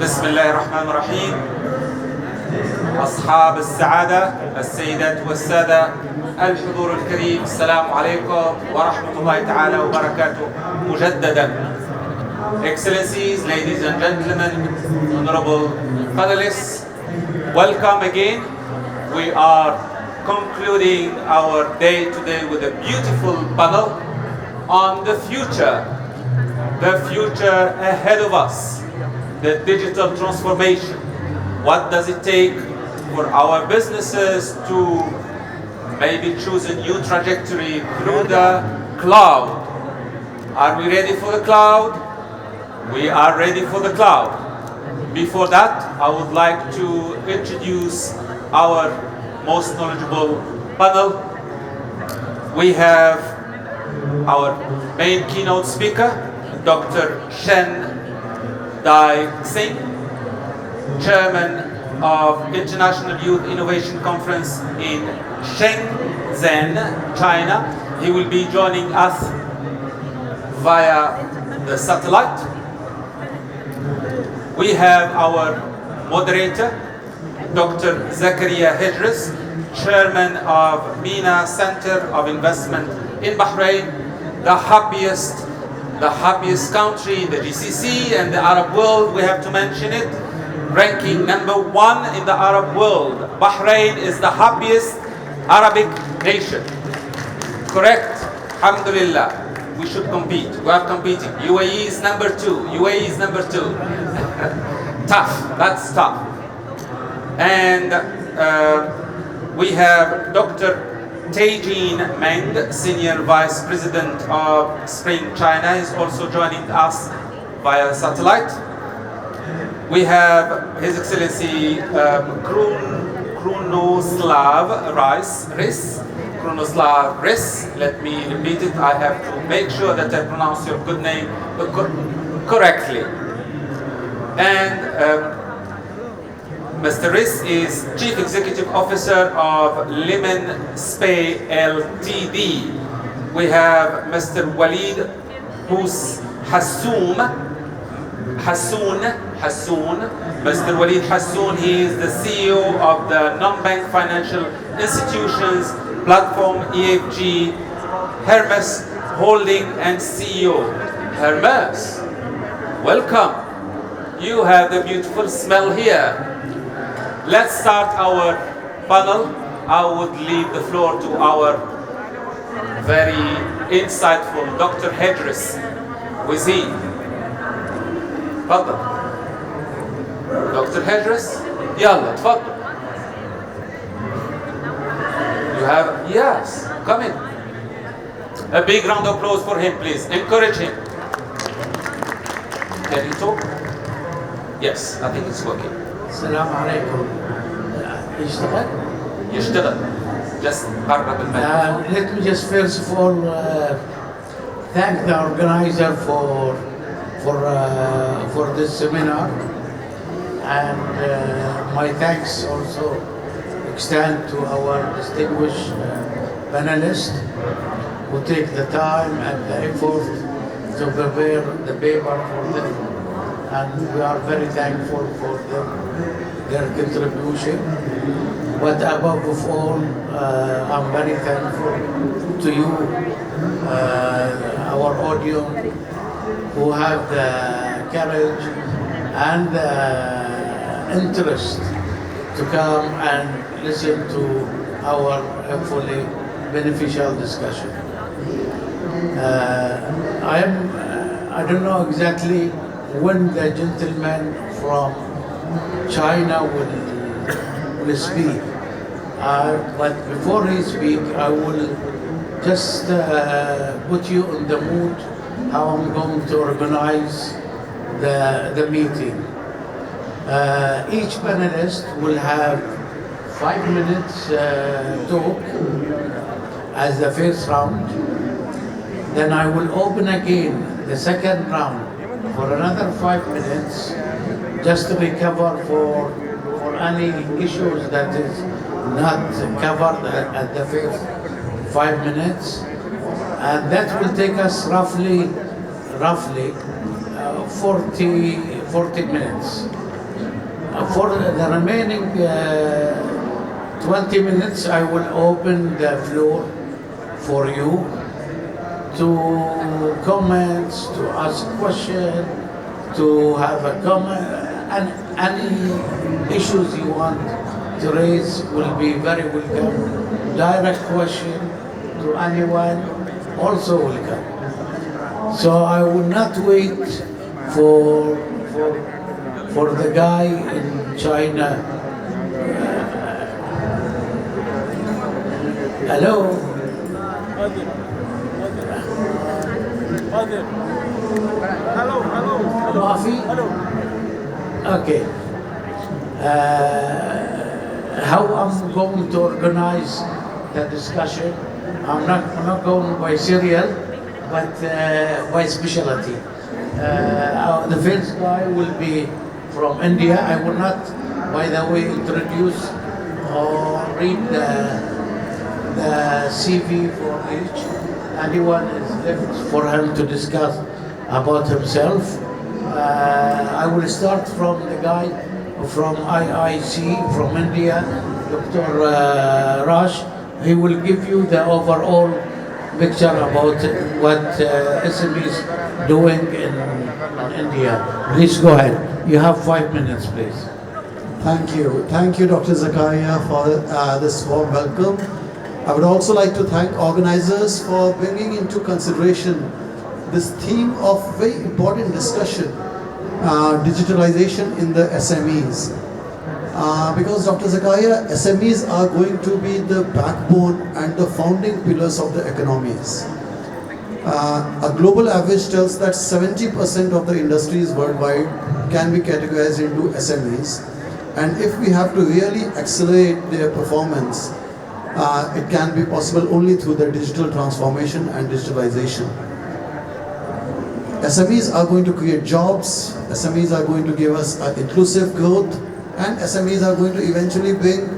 بسم الله الرحمن الرحيم. أصحاب السعادة، السيدات والسادة، الحضور الكريم، السلام عليكم ورحمة الله تعالى وبركاته مجددا. Excellencies, ladies and gentlemen, honorable panelists, welcome again. We are concluding our day today with a beautiful panel on the future ahead of us, the digital transformation. What does it take for our businesses to maybe choose a new trajectory through the cloud? Are we ready for the cloud? We are ready for the cloud. Before that, I would like to introduce our most knowledgeable panel. We have our main keynote speaker, Dr. Shen Dai Singh, Chairman of International Youth Innovation Conference in Shenzhen, China. He will be joining us via the satellite. We have our moderator, Dr. Zakaria Hedris, Chairman of MENA Center of Investment in Bahrain, the happiest country in the GCC and the Arab world. We have to mention it, ranking number 1 in the Arab world. Bahrain is the happiest Arabic nation. Correct? Alhamdulillah. We should compete. We are competing. UAE is number 2. UAE is number 2. Tough. That's tough. And we have Dr. Taijin Meng, Senior Vice President of Spring China, is also joining us via satellite. We have His Excellency Krunoslav Riss. Let me repeat it. I have to make sure that I pronounce your good name correctly. And Mr. Riss is Chief Executive Officer of Lemon Spay Ltd. We have Mr. Walid Hassoun. Mr. Walid Hassoun, he is the CEO of the non-bank financial institutions platform EFG Hermes Holding and CEO. Hermes, welcome. You have the beautiful smell here. Let's start our panel. I would leave the floor to our very insightful Dr. Hedris. Wizzy. تفضل. Dr. Hedris. يلا تفضل. You have, yes, come in. A big round of applause for him, please. Encourage him. Can you talk? Yes, I think it's working. السلام عليكم. يشتغل؟ Just قرب المايك. Let me just first of all thank the organizer for this seminar, and my thanks also extend to our distinguished panelists who take the time and the effort to prepare the paper for them. And we are very thankful for their contribution. But above all, I'm very thankful to you, our audience, who have the courage and the interest to come and listen to our hopefully beneficial discussion. I don't know exactly when the gentleman from China will speak. But before he speaks, I will just put you in the mood how I'm going to organize the meeting. Each panelist will have 5 minutes talk as the first round. Then I will open again the second round for another 5 minutes, just to recover for any issues that is not covered at the first 5 minutes, and that will take us roughly 40 minutes. For the remaining 20 minutes, I will open the floor for you to comments, to ask questions, to have a comment, and any issues you want to raise will be very welcome. Direct question to anyone also welcome. So I will not wait for the guy in China. Hello. Hello. Okay. How I'm going to organize the discussion? I'm not going by serial, but by specialty. The first guy will be from India. I will not, by the way, introduce or read the CV for each. Anyone is left for him to discuss about himself. I will start from the guy from IIC from India, Dr. Raj. He will give you the overall picture about what SMEs doing in India. Please go ahead. You have 5 minutes, please. Thank you. Thank you, Dr. Zakaria, for this warm welcome. I would also like to thank organizers for bringing into consideration this theme of very important discussion, digitalization in the SMEs. Because Dr. Zakaria, SMEs are going to be the backbone and the founding pillars of the economies. A global average tells that 70% of the industries worldwide can be categorized into SMEs. And if we have to really accelerate their performance, it can be possible only through the digital transformation and digitalization. SMEs are going to create jobs, SMEs are going to give us inclusive growth, and SMEs are going to eventually bring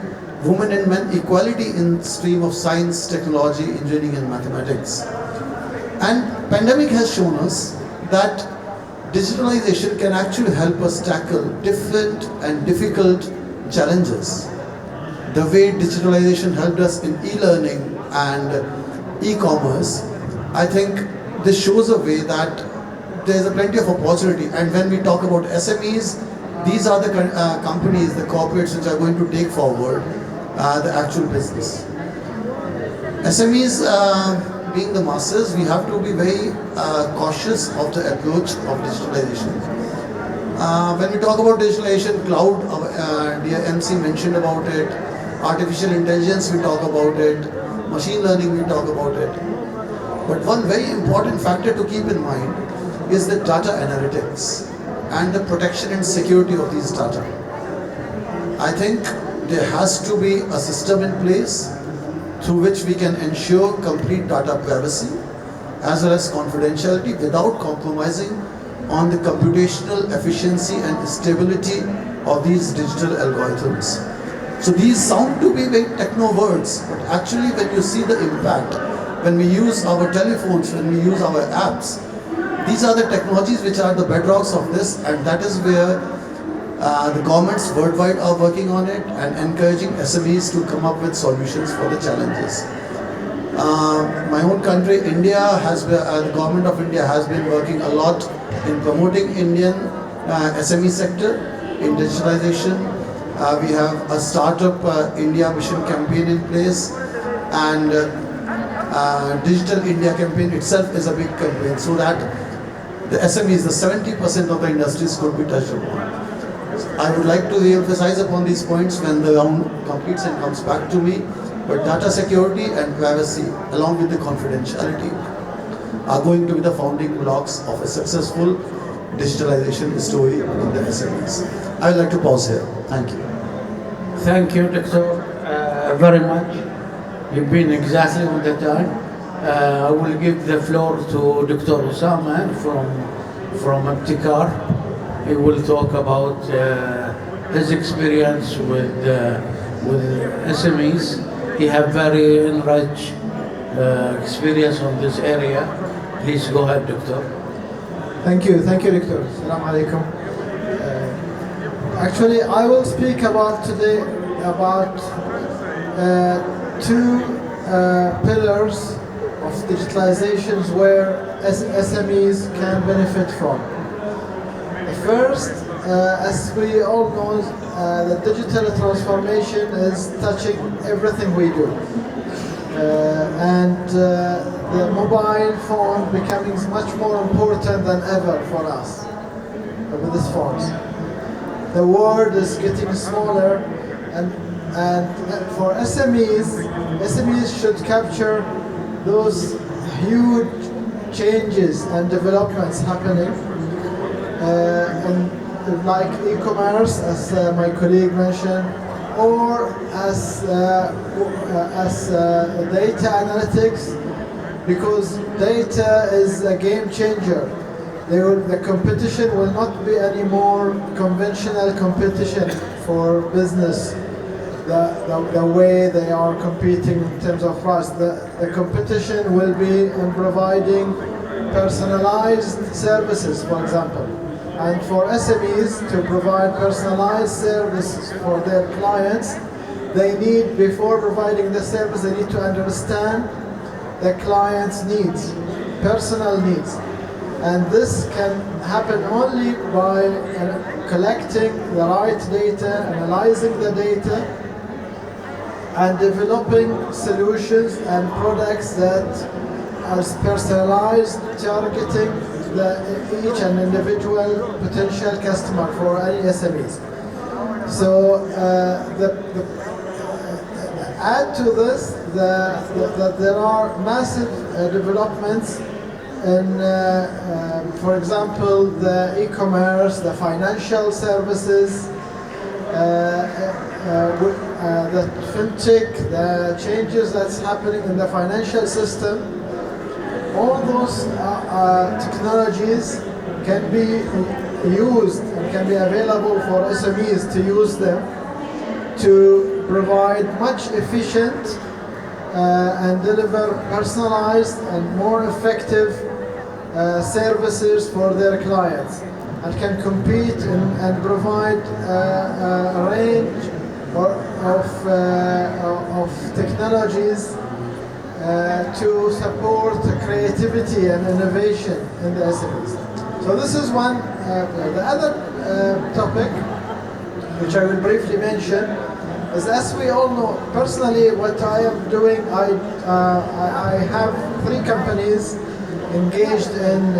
women and men equality in stream of science, technology, engineering and mathematics. And pandemic has shown us that digitalization can actually help us tackle different and difficult challenges. The way digitalization helped us in e-learning and e-commerce, I think this shows a way that there is a plenty of opportunity. And when we talk about SMEs, these are the companies, the corporates which are going to take forward the actual business. SMEs being the masses, we have to be very cautious of the approach of digitalization. When we talk about digitalization, cloud, dear MC mentioned about it, artificial intelligence we talk about it, machine learning we talk about it. But one very important factor to keep in mind is the data analytics and the protection and security of these data. I think there has to be a system in place through which we can ensure complete data privacy as well as confidentiality without compromising on the computational efficiency and stability of these digital algorithms. So these sound to be very techno words, but actually when you see the impact, when we use our telephones, when we use our apps, these are the technologies which are the bedrocks of this, and that is where the governments worldwide are working on it and encouraging SMEs to come up with solutions for the challenges. My own country, India, the government of India has been working a lot in promoting Indian SME sector in digitalization. We have a Startup India Mission campaign in place, and Digital India campaign itself is a big campaign so that the SMEs, the 70% of the industries could be touched upon. I would like to re-emphasize upon these points when the round completes and comes back to me, but data security and privacy along with the confidentiality are going to be the founding blocks of a successful digitalization story in the SMEs. I would like to pause here. Thank you. Thank you, Doctor, very much. You've been exactly on the time. I will give the floor to Dr. Osama from Abtikar. He will talk about his experience with SMEs. He has very enriched experience on this area. Please go ahead, Doctor. Thank you, Doctor. Assalamu alaikum. Actually, I will speak about today about two pillars of digitalizations where SMEs can benefit from. The first, as we all know, the digital transformation is touching everything we do. And the mobile phone becoming much more important than ever for us with these phones. The world is getting smaller, and for SMEs should capture those huge changes and developments happening, and like e-commerce, as my colleague mentioned, or as data analytics, because data is a game changer. The competition will not be any more conventional competition for business, the way they are competing in terms of price. The competition will be in providing personalized services, for example. And for SMEs to provide personalized services for their clients, they need, before providing the service, they need to understand the client's needs, personal needs. And this can happen only by collecting the right data, analyzing the data, and developing solutions and products that are personalized, targeting each and individual potential customer for any SMEs. So add to this that there are massive developments in, for example, the e-commerce, the financial services, the fintech, the changes that's happening in the financial system. All those technologies can be used and can be available for SMEs to use them to provide much efficient and deliver personalized and more effective services for their clients, and can compete and provide a range of technologies to support creativity and innovation in the SMEs. So this is one. The other topic, which I will briefly mention, is, as we all know, personally what I am doing, I have 3 companies engaged in,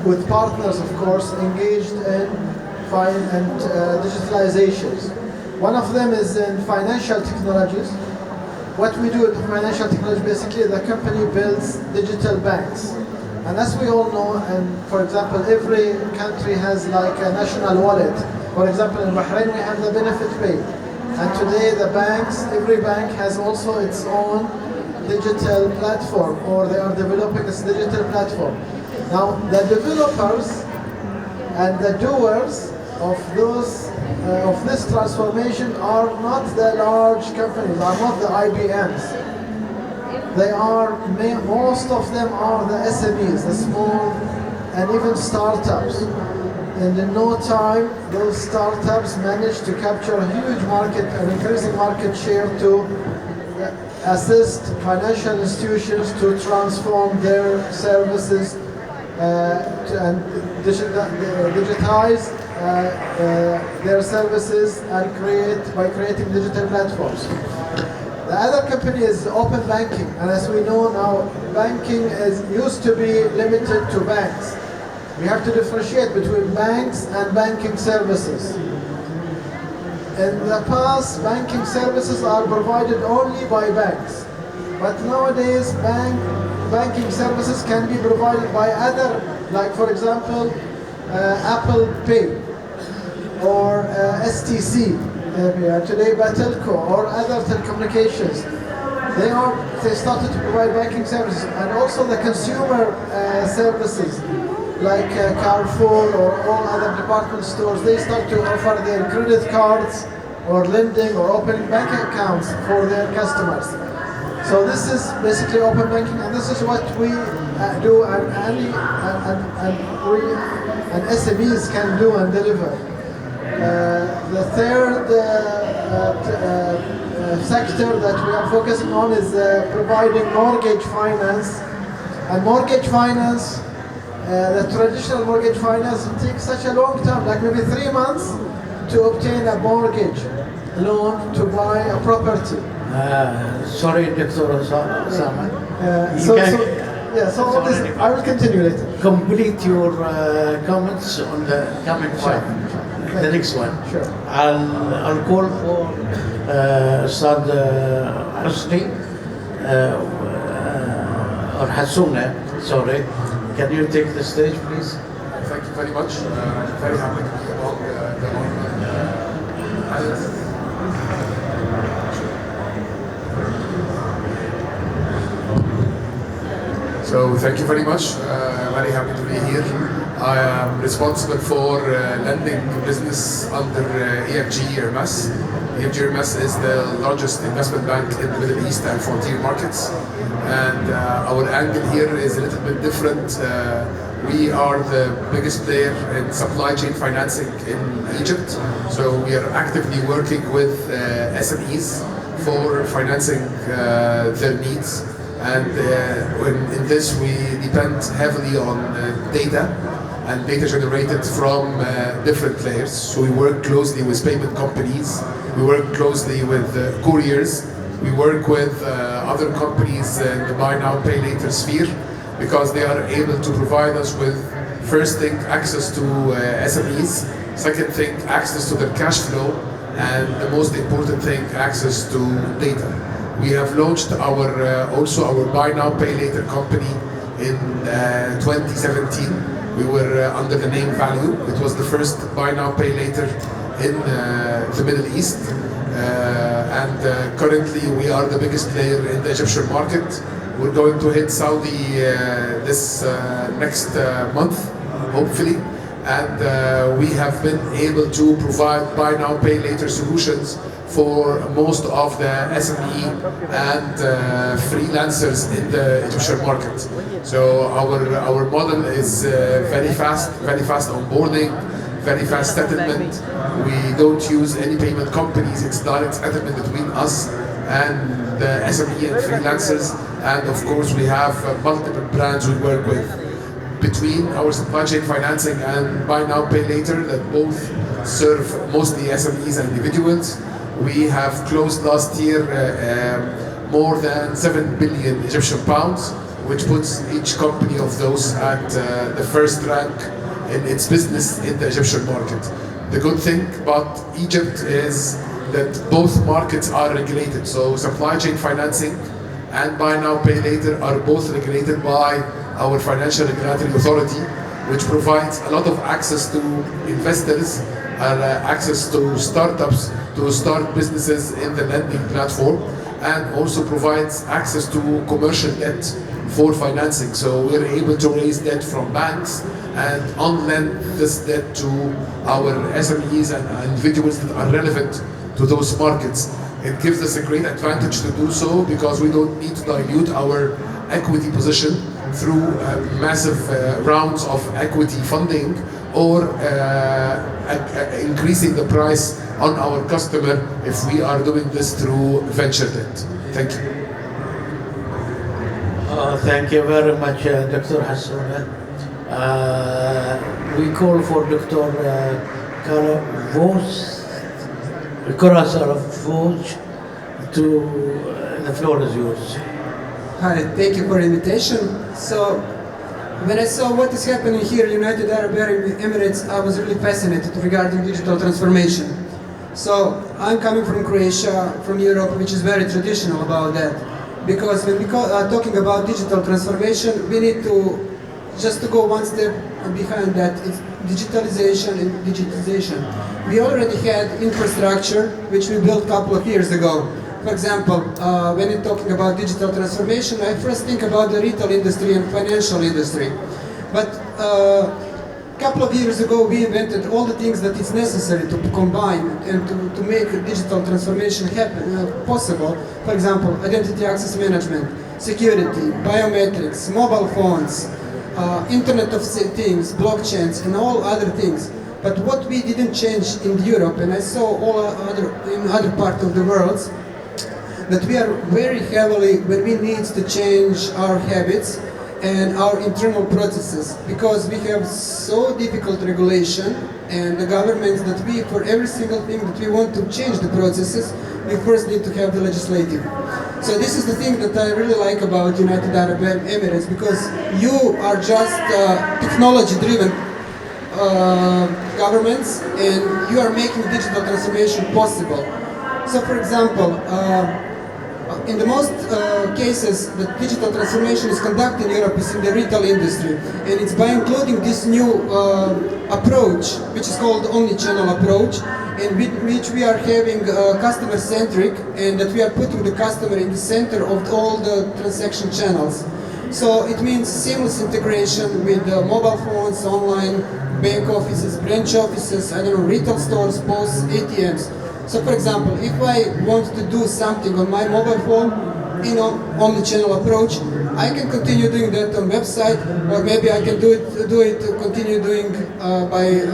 with partners of course, engaged in digitalizations. One of them is in financial technologies. What we do in financial technology, basically the company builds digital banks. And as we all know, and for example, every country has like a national wallet. For example, in Bahrain we have the benefit pay. And today the banks, every bank has also its own digital platform, or they are developing this digital platform. Now the developers and the doers of this transformation are not the large companies, are not the IBMs. They are, most of them are the SMEs, the small and even startups. And in no time, those startups manage to capture a huge market, an increasing market share, to assist financial institutions to transform their services and digitize their services and by creating digital platforms. The other company is open banking, and as we know now, banking used to be limited to banks. We have to differentiate between banks and banking services. In the past, banking services are provided only by banks, but nowadays banking services can be provided by other, like for example, Apple Pay, or STC, today Batelco, or other telecommunications. They started to provide banking services, and also the consumer services, like Carrefour or all other department stores. They start to offer their credit cards or lending or opening bank accounts for their customers. So this is basically open banking, and this is what we do, and SMEs can do and deliver. The third sector that we are focusing on is providing mortgage finance. And mortgage finance, the traditional mortgage finance, it takes such a long time, like maybe 3 months, to obtain a mortgage loan to buy a property. Sorry, Dr. Osama. So all this, I will continue later. Complete your comments on the comment part. The next one. Sure. I'll call for Ustad Husni or Hassouna. Sorry. Can you take the stage, please? Thank you very much. Very happy to be among the So thank you very much. Very happy to be here. I am responsible for lending business under EFG Hermes. EFG Hermes is the largest investment bank in the Middle East and frontier markets. And our angle here is a little bit different. We are the biggest player in supply chain financing in Egypt. So we are actively working with SMEs for financing their needs. And in this we depend heavily on data and data generated from different players. So we work closely with payment companies, we work closely with couriers, we work with other companies in the buy now pay later sphere, because they are able to provide us with, first thing, access to SMEs, second thing, access to their cash flow, and the most important thing, access to data. We have launched also our buy now pay later company in 2017. We were under the name Value. It was the first buy now pay later in the Middle East. Currently we are the biggest player in the Egyptian market. We're going to hit Saudi this next month, hopefully. And we have been able to provide buy now pay later solutions for most of the SME and freelancers in the Egyptian market. So our model is very fast onboarding, very fast settlement. We don't use any payment companies. It's direct settlement between us and the SME and freelancers. And of course we have multiple brands we work with. Between our supply chain financing and buy now pay later that both serve mostly SMEs and individuals, we have closed last year more than 7 billion Egyptian pounds, which puts each company of those at the first rank in its business in the Egyptian market. The good thing about Egypt is that both markets are regulated. So supply chain financing and buy now pay later are both regulated by our Financial Regulatory Authority, which provides a lot of access to investors and access to startups to start businesses in the lending platform, and also provides access to commercial debt for financing. So we're able to raise debt from banks and on-lend this debt to our SMEs and individuals that are relevant to those markets. It gives us a great advantage to do so because we don't need to dilute our equity position through massive rounds of equity funding or increasing the price on our customer if we are doing this through venture debt. Thank you. Thank you very much, Dr. Hassouna. We call for Dr. Karazarov to the floor is yours. Hi, thank you for the invitation. So, when I saw what is happening here in United Arab Emirates, I was really fascinated regarding digital transformation. So, I'm coming from Croatia, from Europe, which is very traditional about that. Because when we are talking about digital transformation, we need to just to go one step behind that. It's digitalization and digitization. We already had infrastructure, which we built a couple of years ago. For example, when you're talking about digital transformation, I first think about the retail industry and financial industry. But a couple of years ago, we invented all the things that it's necessary to combine and to make digital transformation happen, possible. For example, identity access management, security, biometrics, mobile phones, Internet of Things, blockchains, and all other things. But what we didn't change in Europe, and I saw in other parts of the world, that we are very heavily, when we need to change our habits and our internal processes, because we have so difficult regulation and the governments that we, for every single thing that we want to change the processes, we first need to have the legislative. So this is the thing that I really like about United Arab Emirates, because you are just technology-driven governments, and you are making digital transformation possible. So for example, in the most cases, the digital transformation is conducted in Europe is in the retail industry, and it's by including this new approach, which is called omni-channel approach, in which we are having customer-centric, and that we are putting the customer in the center of all the transaction channels. So it means seamless integration with mobile phones, online, bank offices, branch offices, I don't know, retail stores, posts, ATMs. So for example, if I want to do something on my mobile phone, omni-channel approach, I can continue doing that on website, or maybe I can continue doing by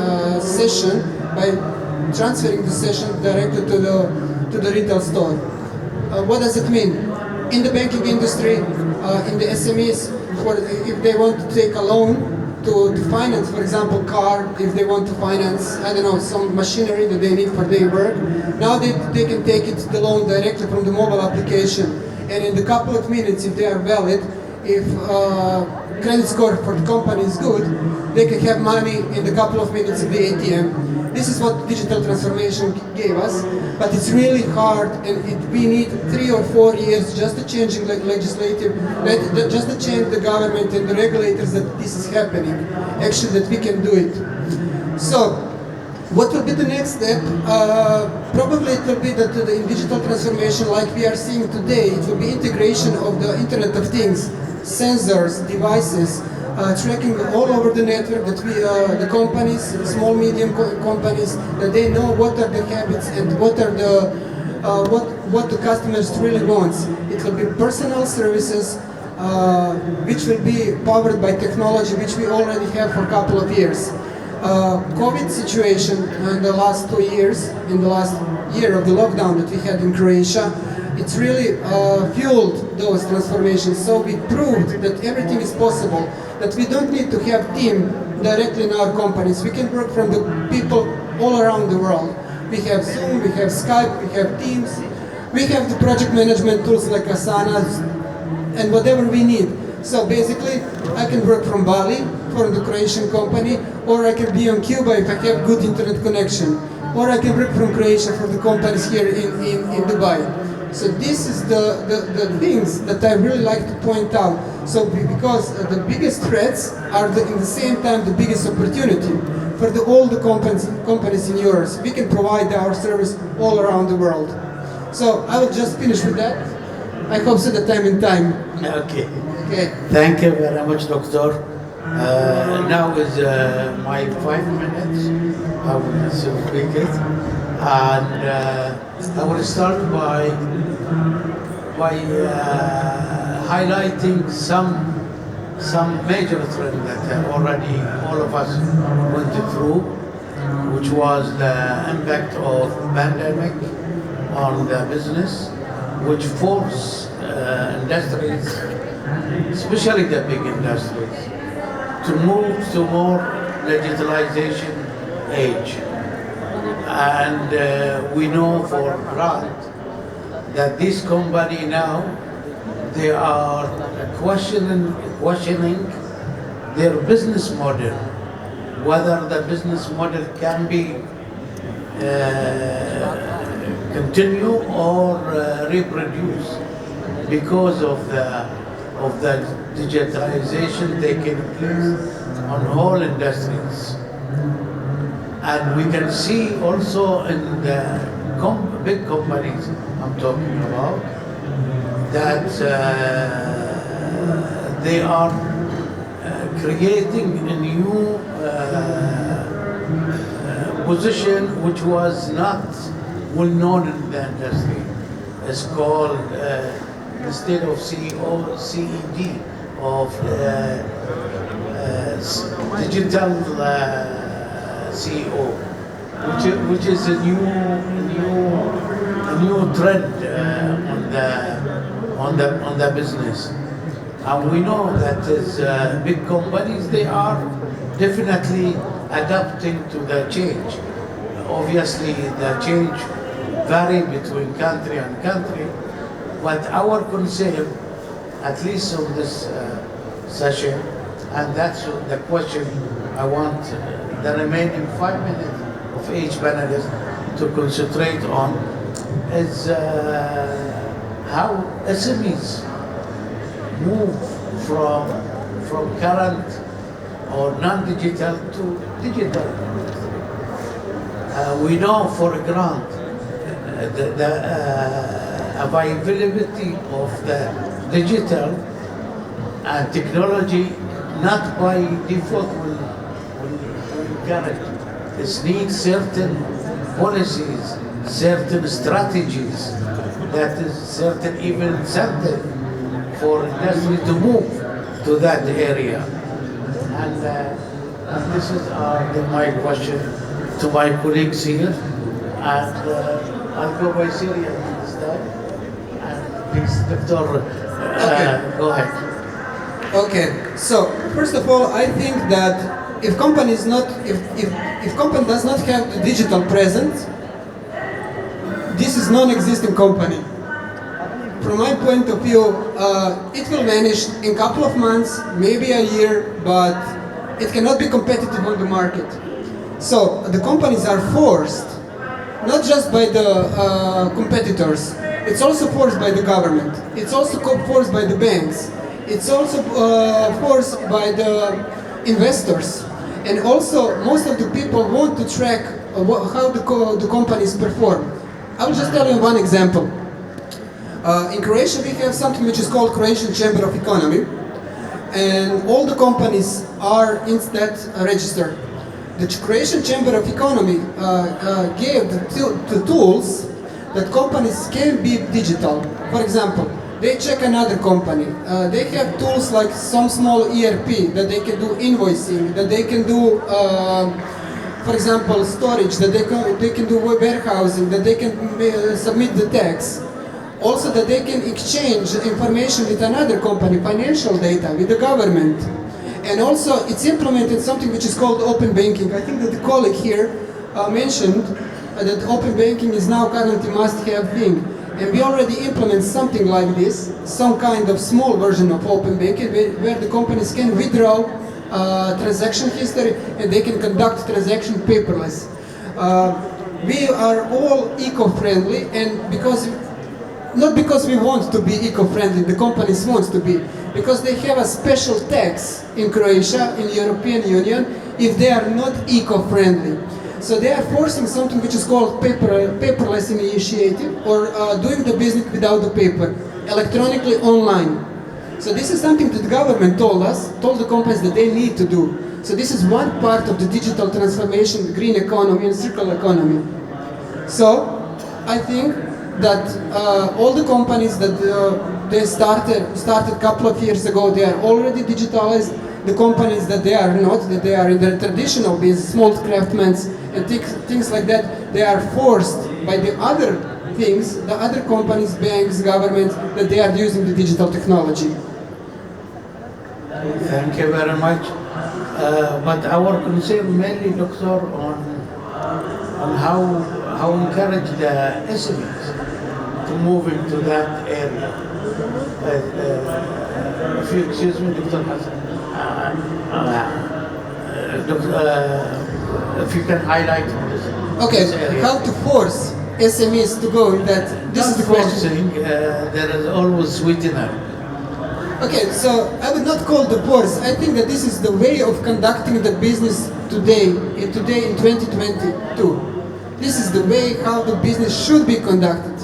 session, by transferring the session directly to the retail store. What does it mean? In the banking industry, in the SMEs, if they want to take a loan to finance, for example, car, if they want to finance, I don't know, some machinery that they need for their work, now they can take it, the loan directly from the mobile application. And in a couple of minutes, if they are valid, if credit score for the company is good, they can have money in a couple of minutes at the ATM. This is what digital transformation gave us, but it's really hard, and we need 3 or 4 years just to change legislative, just to change the government and the regulators that this is happening, actually that we can do it. So, what will be the next step? Probably it will be that in digital transformation, like we are seeing today, it will be integration of the Internet of Things, sensors, devices, tracking all over the network, that the companies, small, medium companies, that they know what are the habits and what are the what the customers really wants. It will be personal services, which will be powered by technology, which we already have for a couple of years. COVID situation in the last 2 years, in the last year of the lockdown that we had in Croatia, it's really fueled those transformations. So we proved that everything is possible, that we don't need to have team directly in our companies. We can work from the people all around the world. We have Zoom, we have Skype, we have Teams, we have the project management tools like Asana and whatever we need. So basically, I can work from Bali, for the Croatian company, or I can be on Cuba if I have good internet connection, or I can work from Croatia for the companies here in Dubai. So this is the things that I really like to point out. So because the biggest threats are in the same time the biggest opportunity for all the companies in Europe. We can provide our service all around the world. So I will just finish with that. I hope so that I'm in time. Okay. Thank you very much, Doctor. Now is my 5 minutes. I will speak it, and I will start by highlighting some major trends that already all of us went through, which was the impact of pandemic on the business, which forced industries, especially the big industries, to move to more digitalization age. And we know for a fact that this company now, they are questioning their business model, whether the business model can be continue or reproduce because of the digitalization taking place on all industries. And we can see also in the big companies I'm talking about that they are creating a new position which was not well known in the industry. It's called instead of CEO, CED of digital CEO, which is a new trend on the business. And we know that as big companies, they are definitely adapting to the change. Obviously, the change vary between country and country, but our concern, at least on this session, and that's the question I want the remaining 5 minutes of each panelist to concentrate on, is how SMEs move from current or non-digital to digital. We know, for granted, the availability of the digital and technology not by default will encourage. It needs certain policies, certain strategies, that is certain even incentive for industry to move to that area. And this is my question to my colleagues here. And I'll go by Syria this time. And please, Dr. Go ahead. Okay, so first of all, I think that if company does not have the digital presence, this is non-existing company. From my point of view, it will vanish in a couple of months, maybe a year, but it cannot be competitive on the market. So the companies are forced, not just by the competitors, it's also forced by the government, it's also forced by the banks, it's also forced by the investors. And also, most of the people want to track how the companies perform. I will just tell you one example. In Croatia, we have something which is called Croatian Chamber of Economy, and all the companies are in that register. The Croatian Chamber of Economy gave the tools that companies can be digital. For example, they check another company. They have tools like some small ERP that they can do invoicing, that they can do, for example, storage, that they can do warehousing, that they can submit the tax. Also that they can exchange information with another company, financial data, with the government. And also it's implemented something which is called open banking. I think that the colleague here mentioned that open banking is now currently must-have thing. And we already implement something like this, some kind of small version of open banking where the companies can withdraw transaction history and they can conduct transaction paperless. We are all eco-friendly, and not because we want to be eco-friendly, the companies want to be, because they have a special tax in Croatia, in the European Union, if they are not eco-friendly. So they are forcing something which is called paperless initiative, or doing the business without the paper, electronically online. So this is something that the government told the companies that they need to do. So this is one part of the digital transformation, the green economy and circular economy. So I think that all the companies that they started a couple of years ago, they are already digitalized. The companies that they are not, that they are in the traditional business, small craftsmen and things like that, they are forced by the other things, the other companies, banks, governments, that they are using the digital technology. Thank you very much. But our concern mainly, Doctor, on how encourage the SMEs to move into that area. If you excuse me, Dr. Hassan, if you can highlight this. Okay, this area. how to force SMEs to go in that? This is the question. There is always sweetener. Okay, so I would not call the force. I think that this is the way of conducting the business today in 2022. This is the way how the business should be conducted.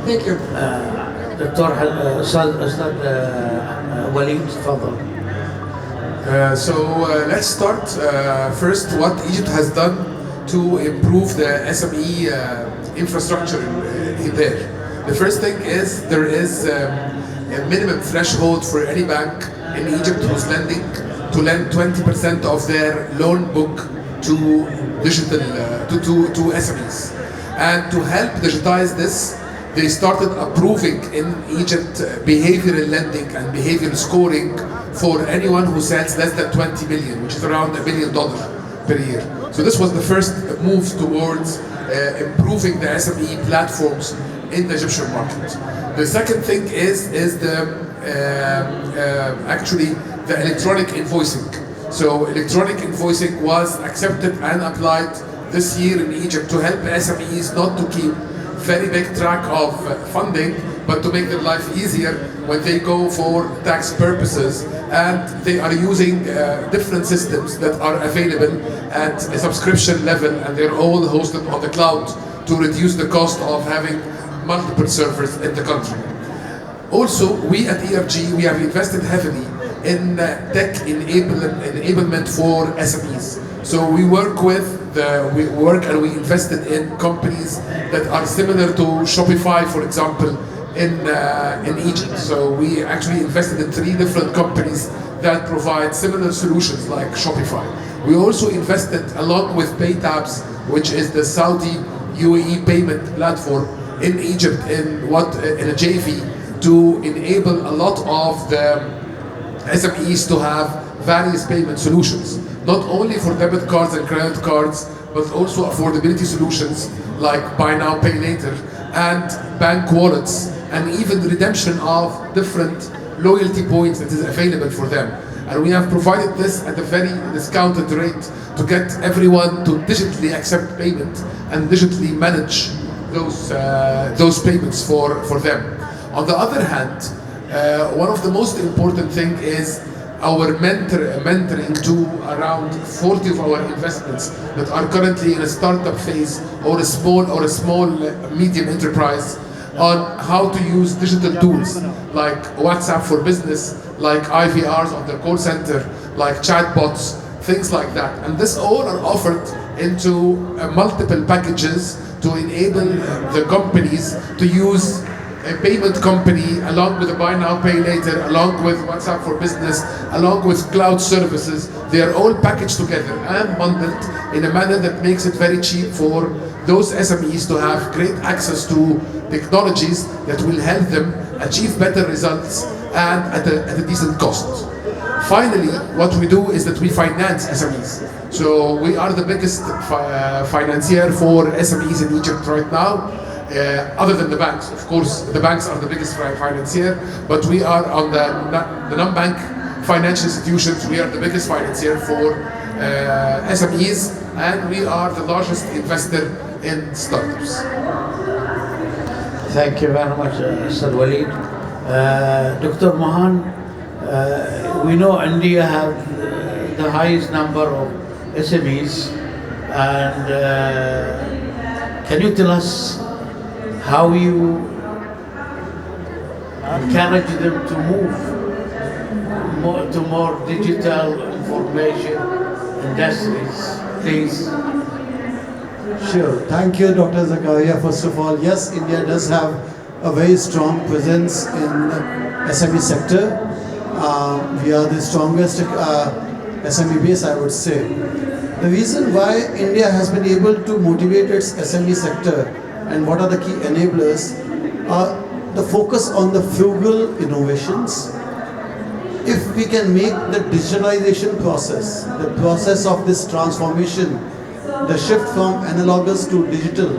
Thank you. دكتور أستاذ وليد تفضل. So let's start first what Egypt has done to improve the SME infrastructure in there. The first thing is there is a minimum threshold for any bank in Egypt who's lending to lend 20% of their loan book to digital to SMEs. And to help digitize this, they started approving in Egypt behavioral lending and behavioral scoring for anyone who sells less than 20 million, which is around $1 billion per year. So this was the first move towards improving the SME platforms in the Egyptian market. The second thing is the actually the electronic invoicing. So electronic invoicing was accepted and applied this year in Egypt to help SMEs not to keep very big track of funding, but to make their life easier when they go for tax purposes, and they are using different systems that are available at a subscription level, and they're all hosted on the cloud to reduce the cost of having multiple servers in the country. Also, we at EFG, we have invested heavily in tech enablement for SMEs. So we work and we invested in companies that are similar to Shopify, for example, in Egypt. So we actually invested in 3 different companies that provide similar solutions like Shopify. We also invested along with PayTabs, which is the Saudi UAE payment platform in Egypt, in a JV to enable a lot of the SMEs to have various payment solutions, not only for debit cards and credit cards, but also affordability solutions like buy now, pay later, and bank wallets, and even the redemption of different loyalty points that is available for them. And we have provided this at a very discounted rate to get everyone to digitally accept payment and digitally manage those payments for them. On the other hand, one of the most important thing is our mentoring to around 40 of our investments that are currently in a startup phase or a small medium enterprise on how to use digital tools like WhatsApp for business, like IVRs on the call center, like chatbots, things like that. And this all are offered into multiple packages to enable the companies to use a payment company along with a buy now pay later, along with WhatsApp for business, along with cloud services. They are all packaged together and bundled in a manner that makes it very cheap for those SMEs to have great access to technologies that will help them achieve better results and at a decent cost. Finally, what we do is that we finance SMEs. So we are the biggest financier for SMEs in Egypt right now. Other than the banks, of course, the banks are the biggest financier, but we are on the non-bank financial institutions. We are the biggest financier for SMEs, and we are the largest investor in startups. Thank you very much, Mr. Walid. Dr. Mohan, we know India has the highest number of SMEs, and can you tell us how you encourage them to move to more digital information industries, please? Sure. Thank you, Dr. Zakaria. First of all, yes, India does have a very strong presence in SME sector. We are the strongest SME base, I would say. The reason why India has been able to motivate its SME sector and what are the key enablers are the focus on the frugal innovations. If we can make the digitalization process, the process of this transformation, the shift from analogous to digital,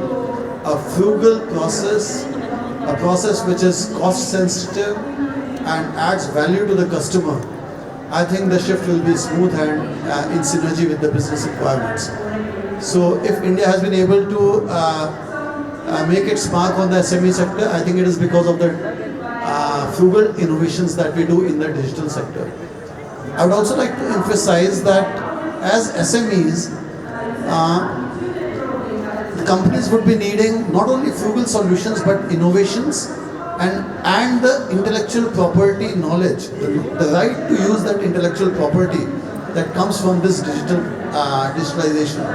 a frugal process, a process which is cost sensitive and adds value to the customer, I think the shift will be smooth and in synergy with the business requirements. So if India has been able to make its mark on the SME sector, I think it is because of the frugal innovations that we do in the digital sector. I would also like to emphasize that as SMEs, the companies would be needing not only frugal solutions but innovations and the intellectual property knowledge, the right to use that intellectual property that comes from this digitalization.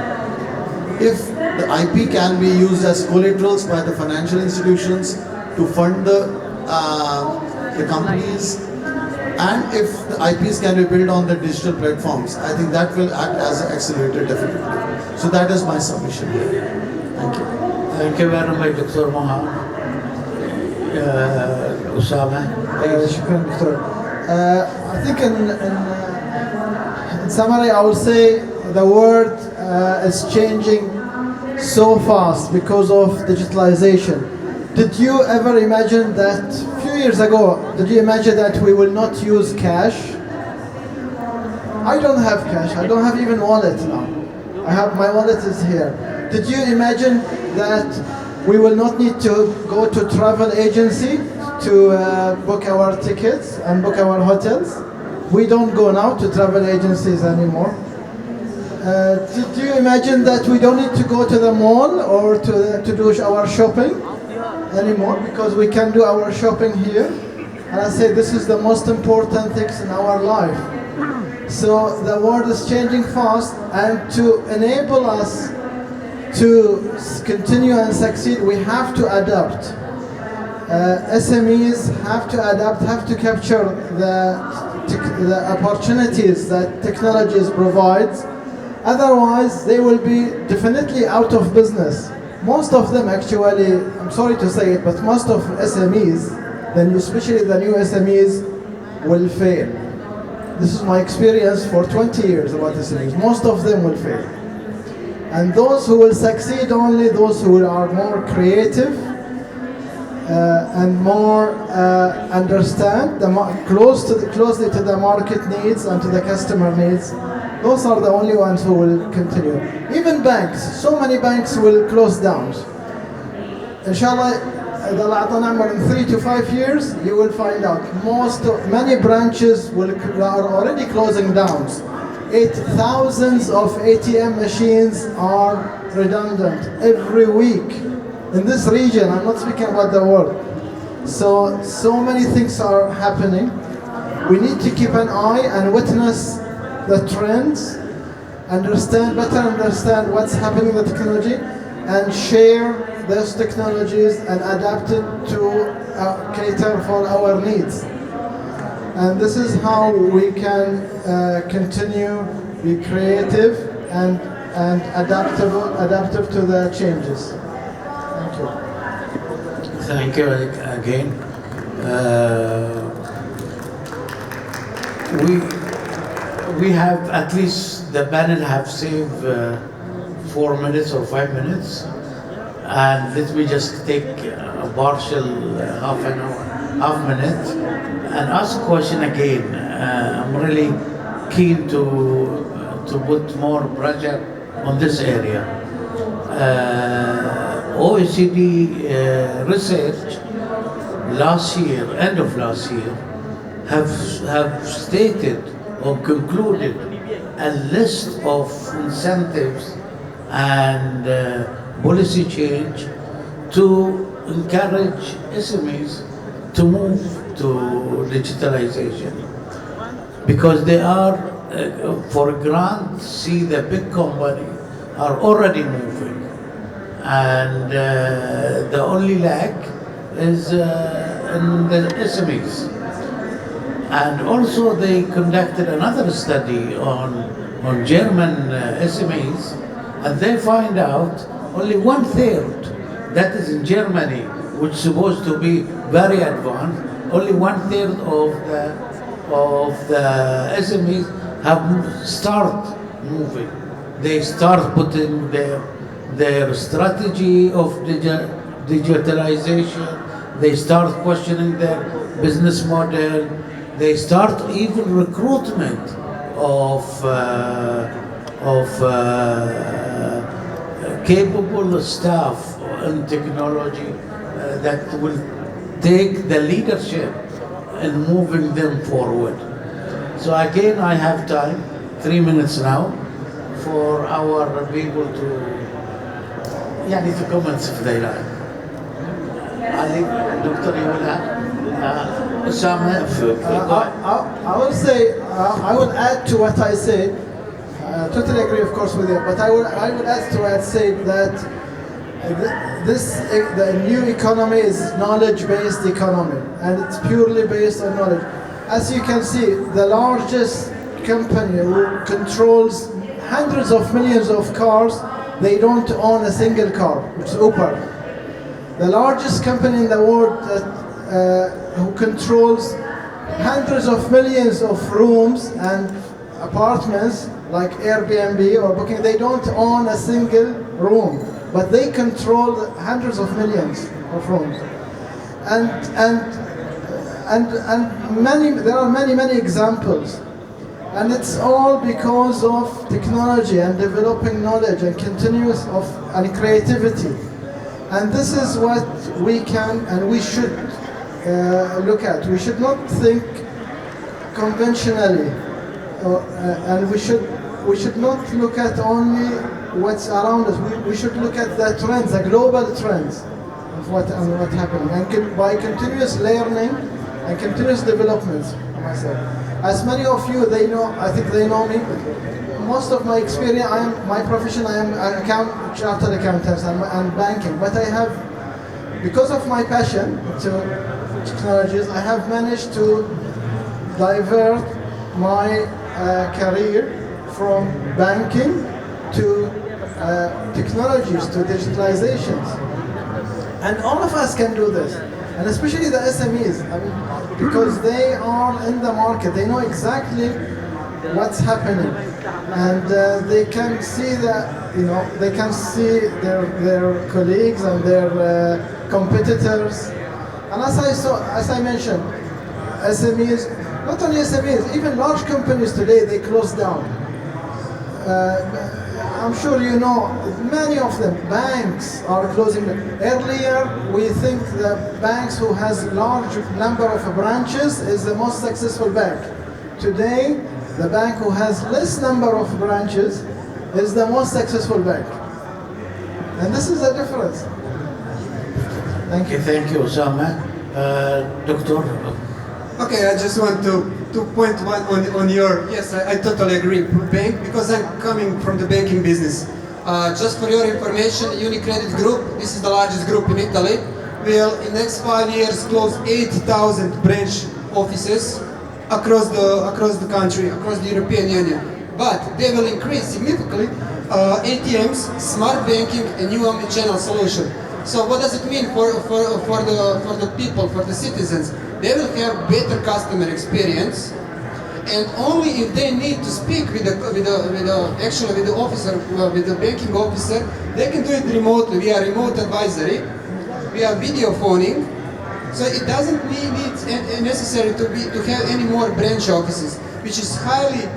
If the IP can be used as collaterals by the financial institutions to fund the companies, And if the IPs can be built on the digital platforms, I think that will act as an accelerator definitely. So that is my submission here. Thank you. Thank you very much, Dr. Mohan. Usama. شكرا دكتور. I think in summary I will say the world is changing so fast because of digitalization. Did you ever imagine that a few years ago, did you imagine that we will not use cash? I don't have cash, I don't have even wallet now. My wallet is here. Did you imagine that we will not need to go to travel agency to book our tickets and book our hotels? We don't go now to travel agencies anymore. Did you imagine that we don't need to go to the mall or to do our shopping anymore because we can do our shopping here? And I say this is the most important things in our life. So the world is changing fast, and to enable us to continue and succeed, we have to adapt. SMEs have to adapt, have to capture the opportunities that technologies provides. Otherwise, they will be definitely out of business. Most of them actually, I'm sorry to say it, but most of SMEs, especially the new SMEs, will fail. This is my experience for 20 years about SMEs. Most of them will fail. And those who will succeed, only those who are more creative and more understand, closely to the market needs and to the customer needs. Those are the only ones who will continue. Even banks, so many banks will close down. Inshallah, in 3 to 5 years, you will find out many branches are already closing down. Thousands of ATM machines are redundant every week in this region. I'm not speaking about the world. So many things are happening. We need to keep an eye and witness the trends, better understand what's happening in the technology, and share those technologies and adapt it to cater for our needs. And this is how we can continue, be creative and adaptive to the changes. Thank you. Thank you again. We have at least the panel have saved 4 minutes or 5 minutes, and let me just take a partial half minute and ask a question again. I'm really keen to put more pressure on this area. OECD research last year, end of last year, have stated or concluded a list of incentives and policy change to encourage SMEs to move to digitalization, because they are, for grant, see the big company are already moving, and the only lag is in the SMEs. And also they conducted another study on German SMEs, and they find out only 1/3, that is in Germany, which is supposed to be very advanced, only 1/3 of the SMEs have start moving. They start putting their strategy of digitalization, they start questioning their business model, they start even recruitment of capable staff in technology that will take the leadership in moving them forward. So again, I have time, 3 minutes now, for our people to comments if they like. Ali, Doctor, you will have? Osama, I will say, I would add to what I said. Totally agree, of course, with you. But I would add to what I said that the new economy is knowledge-based economy, and it's purely based on knowledge. as you can see, the largest company who controls hundreds of millions of cars, they don't own a single car, which is Uber. The largest company in the world who controls hundreds of millions of rooms and apartments like Airbnb or Booking, they don't own a single room, but they control hundreds of millions of rooms. And there are many examples. And it's all because of technology and developing knowledge and continuous and creativity. And this is what we can and we should look at. We should not think conventionally, and we should not look at only what's around us. We should look at the trends, the global trends of what's happening, and by continuous learning and continuous development myself. As many of you, I think they know me. Most of my experience, my profession, I am chartered accountant and banking. But I have, because of my passion to technologies, I have managed to divert my career from banking to technologies, to digitalizations. And all of us can do this. And especially the SMEs, because they are in the market, they know exactly what's happening, and they can see they can see their colleagues and their competitors. And as I mentioned, SMEs, not only SMEs, even large companies today, they close down. I'm sure you know, many of them, banks are closing. Earlier, we think the banks who has large number of branches is the most successful bank. Today, the bank who has less number of branches is the most successful bank. And this is the difference. Thank you. Thank you, Osama. Doctor? Okay, I just want to point one on your, yes, I totally agree, bank, because I'm coming from the banking business. Just for your information, UniCredit Group, this is the largest group in Italy, will in the next 5 years close 80,000 branch offices across the country, across the European Union. But they will increase significantly ATMs, smart banking, and new omnichannel solution. So what does it mean for the people, for the citizens? They will have better customer experience, and only if they need to speak with the officer, with the banking officer, they can do it remotely via remote advisory, via video phoning. So it doesn't need necessary to have any more branch offices, which is highly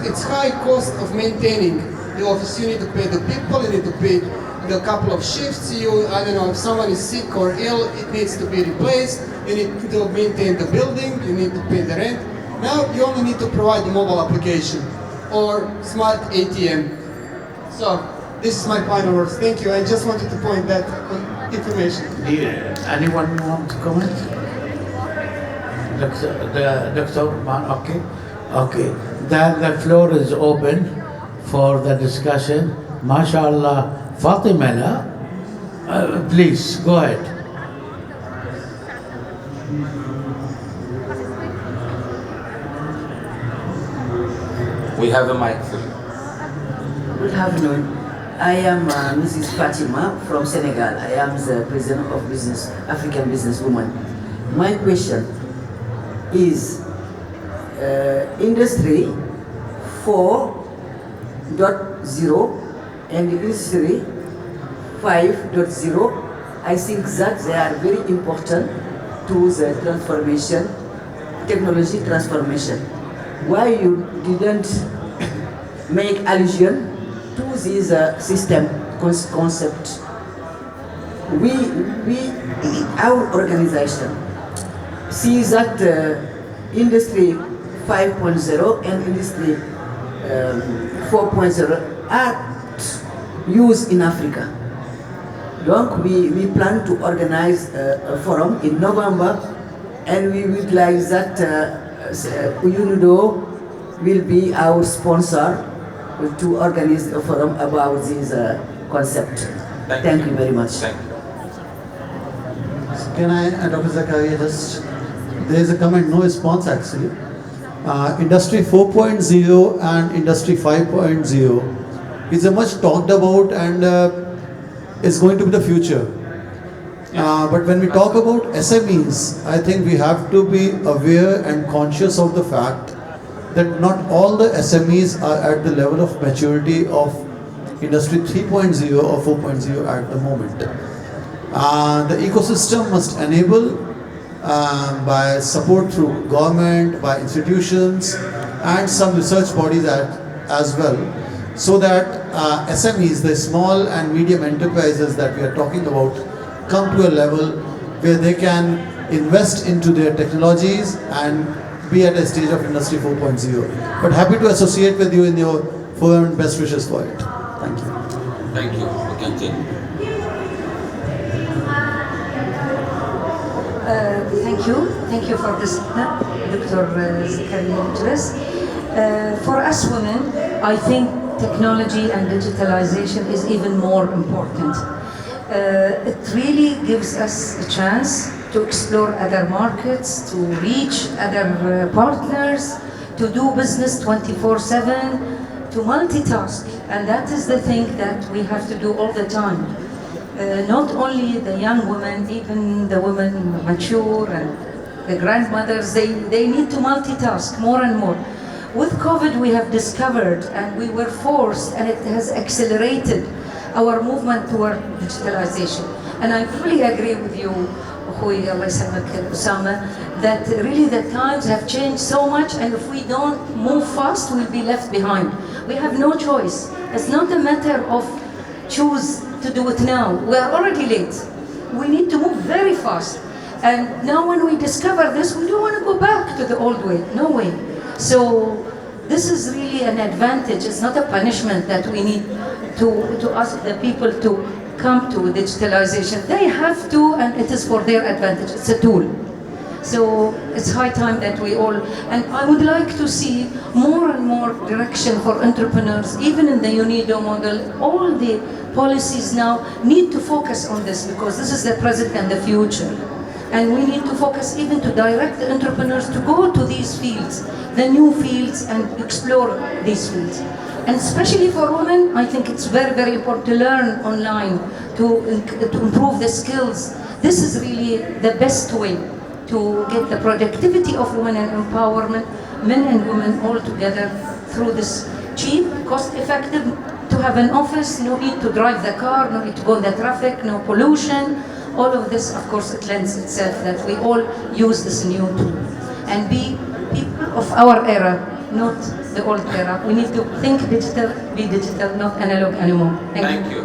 it's high cost of maintaining the office. You need to pay the people, you need to pay the couple of shifts. I don't know, if someone is sick or ill, it needs to be replaced. You need to maintain the building, you need to pay the rent. Now you only need to provide the mobile application or smart ATM. So this is my final words. Thank you. I just wanted to point that information. Anyone want to comment? Doctor, okay. Okay. Then the floor is open for the discussion. MashaAllah. Fatima, please go ahead. We have a mic for you. Good afternoon. I am Mrs. Fatima from Senegal. I am the president of African Businesswoman. My question is Industry 4.0 and Industry 5.0, I think that they are very important to the transformation, technology transformation. Why you didn't make allusion to this system concept? Our organization sees that Industry 5.0 and Industry 4.0 are used in Africa. Donc we plan to organize a forum in November, and we would like that UNIDO will be our sponsor to organize a forum about this concept. Thank you very much. Thank you. Can I, Dr. Zakaria, just There is a comment, no response actually. Industry 4.0 and Industry 5.0 is a much talked about and is going to be the future. But when we talk about SMEs, I think we have to be aware and conscious of the fact that not all the SMEs are at the level of maturity of Industry 3.0 or 4.0 at the moment. The ecosystem must enable by support through government, by institutions and some research bodies as well, so that SMEs, the small and medium enterprises that we are talking about, come to a level where they can invest into their technologies and be at a stage of Industry 4.0. But happy to associate with you in your forum and best wishes for it. Thank you. Thank you. We continue. Thank you for this, Dr. Zakaria Idris. For us women, I think technology and digitalization is even more important. It really gives us a chance to explore other markets, to reach other partners, to do business 24/7, to multitask. And that is the thing that we have to do all the time. Not only the young women, even the women mature and the grandmothers, they need to multitask more and more. With COVID, we have discovered and we were forced, and it has accelerated our movement toward digitalization. And I fully agree with you, Osama, that really the times have changed so much, and if we don't move fast, we'll be left behind. We have no choice. It's not a matter of choose to do it now. We are already late. We need to move very fast. And now when we discover this, we don't want to go back to the old way. No way. So this is really an advantage. It's not a punishment that we need to ask the people to come to digitalization. They have to, and it is for their advantage. It's a tool. So it's high time that we all, and I would like to see more and more direction for entrepreneurs, even in the UNIDO model. All the policies now need to focus on this, because this is the present and the future. And we need to focus even to direct the entrepreneurs to go to these fields, the new fields, and explore these fields. And especially for women, I think it's very, very important to learn online, to improve the skills. This is really the best way to get the productivity of women and empowerment, men and women all together through this cheap, cost-effective, to have an office, no need to drive the car, no need to go in the traffic, no pollution. All of this, of course, it lends itself that we all use this new tool and be people of our era, not the old era. We need to think digital, be digital, not analog anymore. Thank you.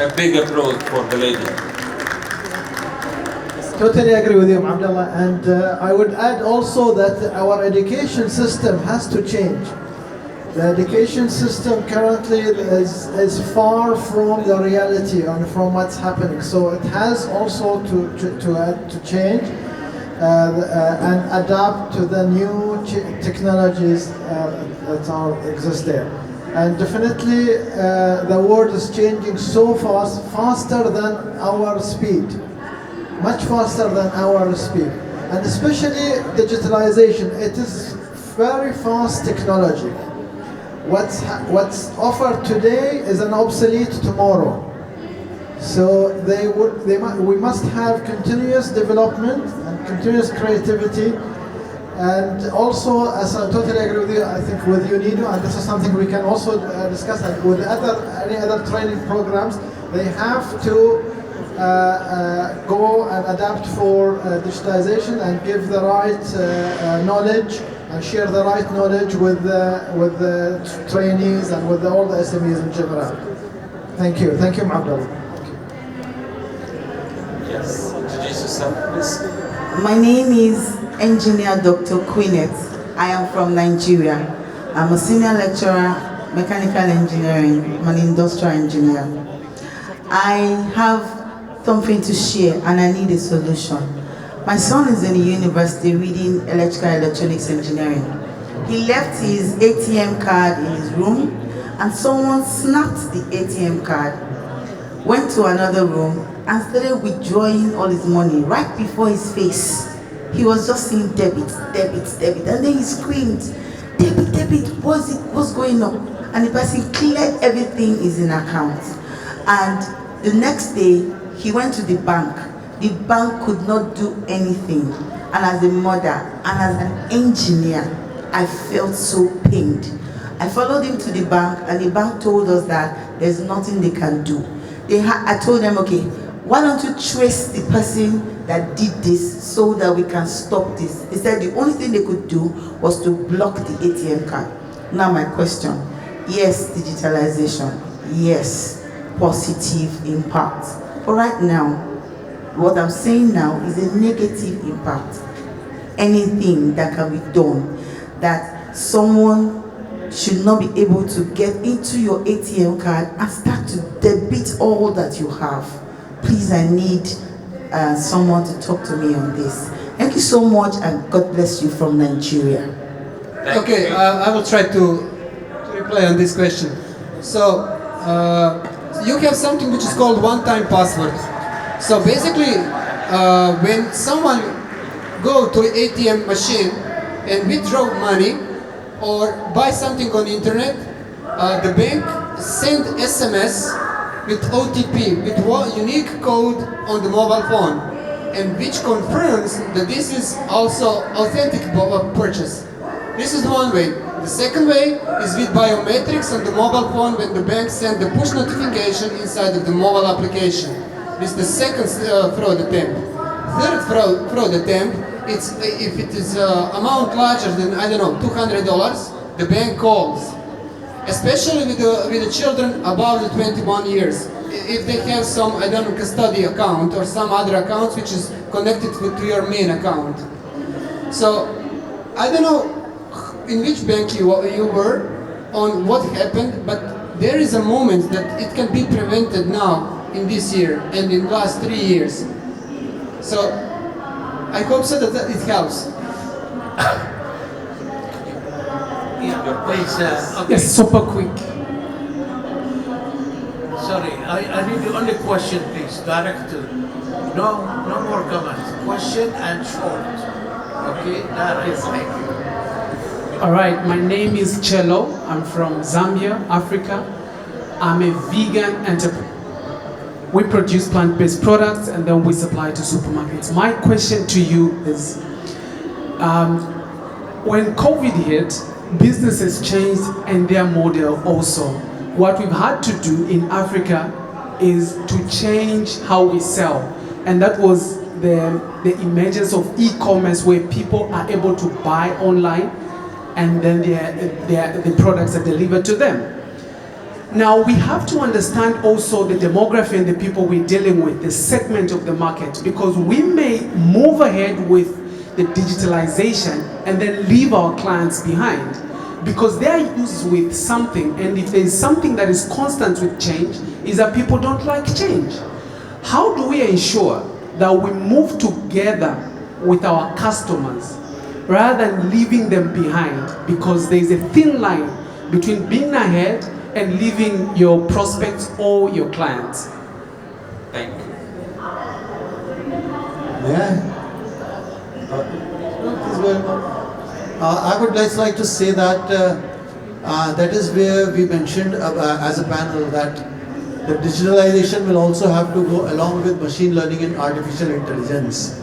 A big applause for the lady. Totally agree with you, Abdullah. And I would add also that our education system has to change. The education system currently is far from the reality and from what's happening. So it has also to change and adapt to the new technologies that exist there. And definitely the world is changing so fast, faster than our speed. Much faster than our speed. And especially digitalization, it is very fast technology. What's offered today is an obsolete tomorrow. So we must have continuous development and continuous creativity. And also, as I totally agree with you, I think with UNIDO, and this is something we can also discuss with any other training programs, they have to go and adapt for digitalization and give the right knowledge and share the right knowledge with the trainees and with all the SMEs in general. Thank you. Thank you, Abdullah. Yes, introduce yourself, please. My name is Engineer Dr. Queenet. I am from Nigeria. I'm a senior lecturer, mechanical engineering. I'm an industrial engineer. I have something to share and I need a solution. My son is in the university reading electrical electronics engineering. He left his ATM card in his room and someone snapped the ATM card, went to another room and started withdrawing all his money right before his face. He was just saying debit, debit, debit. And then he screamed, debit, debit, what's going on? And the person cleared everything is in account. And the next day, he went to the bank. The bank could not do anything. And as a mother and as an engineer, I felt so pained. I followed him to the bank, and the bank told us that there's nothing they can do. I told them, okay, why don't you trace the person that did this so that we can stop this? They said the only thing they could do was to block the ATM card. Now my question, yes, digitalization, yes, positive impact. But right now, what I'm saying now is a negative impact. Anything that can be done, that someone should not be able to get into your ATM card and start to debit all that you have. Please, I need someone to talk to me on this. Thank you so much, and God bless you from Nigeria. Okay, I will try to reply on this question. So, you have something which is called one-time password. So basically, when someone go to ATM machine and withdraw money or buy something on the internet, the bank send SMS with OTP, with one unique code on the mobile phone, and which confirms that this is also authentic purchase. This is one way. The second way is with biometrics on the mobile phone when the bank send the push notification inside of the mobile application. This is the second fraud attempt. Third fraud attempt, it's if it is amount larger than, I don't know, $200, the bank calls. Especially with the children above the 21 years. If they have some, I don't know, custody account or some other accounts which is connected to your main account. So, I don't know in which bank you were, on what happened, but there is a moment that it can be prevented now in this year and in the last 3 years. So, I hope so that it helps. Please, okay. Yes, super quick. Sorry, I need the only question, please. Direct to. No more comments. Question and short. Okay, direct. Thank you. All right, my name is Cello. I'm from Zambia, Africa. I'm a vegan entrepreneur. We produce plant-based products and then we supply to supermarkets. My question to you is, when COVID hit, businesses changed and their model also. What we've had to do in Africa is to change how we sell. And that was the emergence of e-commerce, where people are able to buy online and then the products are delivered to them. Now we have to understand also the demography and the people we're dealing with, the segment of the market, because we may move ahead with the digitalization and then leave our clients behind, because they are used with something, and if there is something that is constant with change, is that people don't like change. How do we ensure that we move together with our customers rather than leaving them behind? Because there is a thin line between being ahead and leaving your prospects or your clients. Thank you. Yeah. Please go ahead. I would just like to say that that is where we mentioned as a panel that the digitalization will also have to go along with machine learning and artificial intelligence.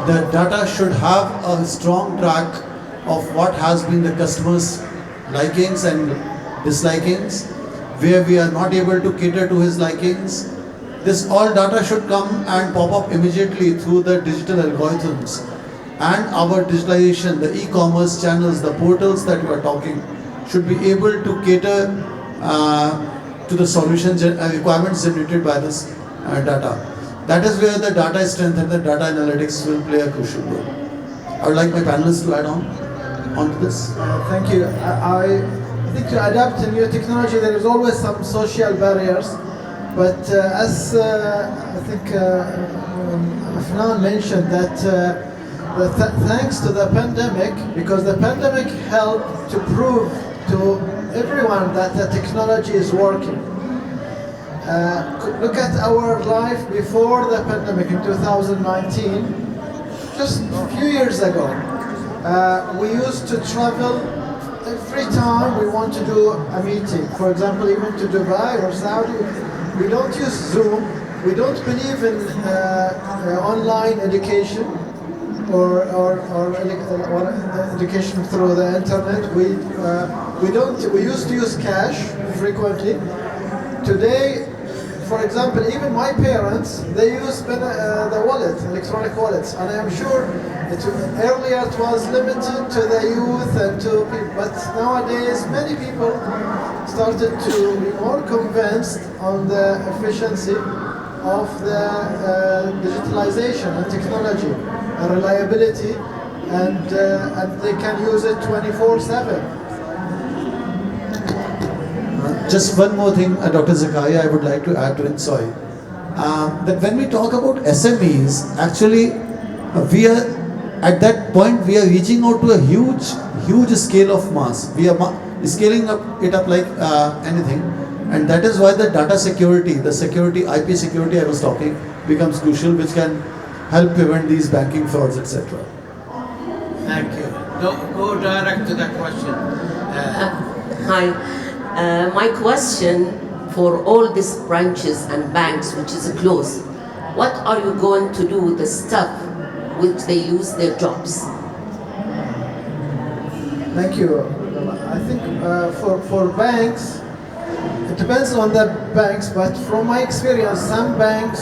The data should have a strong track of what has been the customer's likings and dislikings, where we are not able to cater to his likings. This all data should come and pop up immediately through the digital algorithms. And our digitalization, the e-commerce channels, the portals that we are talking, should be able to cater to the solutions requirements generated by this data. That is where the data strength and the data analytics will play a crucial role. I would like my panelists to add on to this. Thank you. I think to adapt to new technology, there is always some social barriers. But as I think Afnan mentioned that thanks to the pandemic, because the pandemic helped to prove to everyone that the technology is working. Look at our life before the pandemic in 2019. just a few years ago, we used to travel every time we want to do a meeting. For example, even to Dubai or Saudi, we don't use Zoom. We don't believe in online education or education through the internet. We used to use cash frequently. Today, for example, even my parents, they use the wallet, electronic wallets, and I am sure earlier it was limited to the youth and to people, but nowadays many people started to be more convinced on the efficiency of the digitalization and technology and reliability, and they can use it 24/7. Just one more thing, Dr. Zakaria, I would like to add to it, sorry. That when we talk about SMEs, actually we are, at that point, we are reaching out to a huge scale of mass. We are scaling it up like anything. And that is why the data security, the security, IP security I was talking, becomes crucial, which can help prevent these banking frauds, etc. Thank you. Go direct to the question. Hi. My question for all these branches and banks which is closed, what are you going to do with the staff which they lose their jobs? Thank you. I think for banks, it depends on the banks, but from my experience, some banks,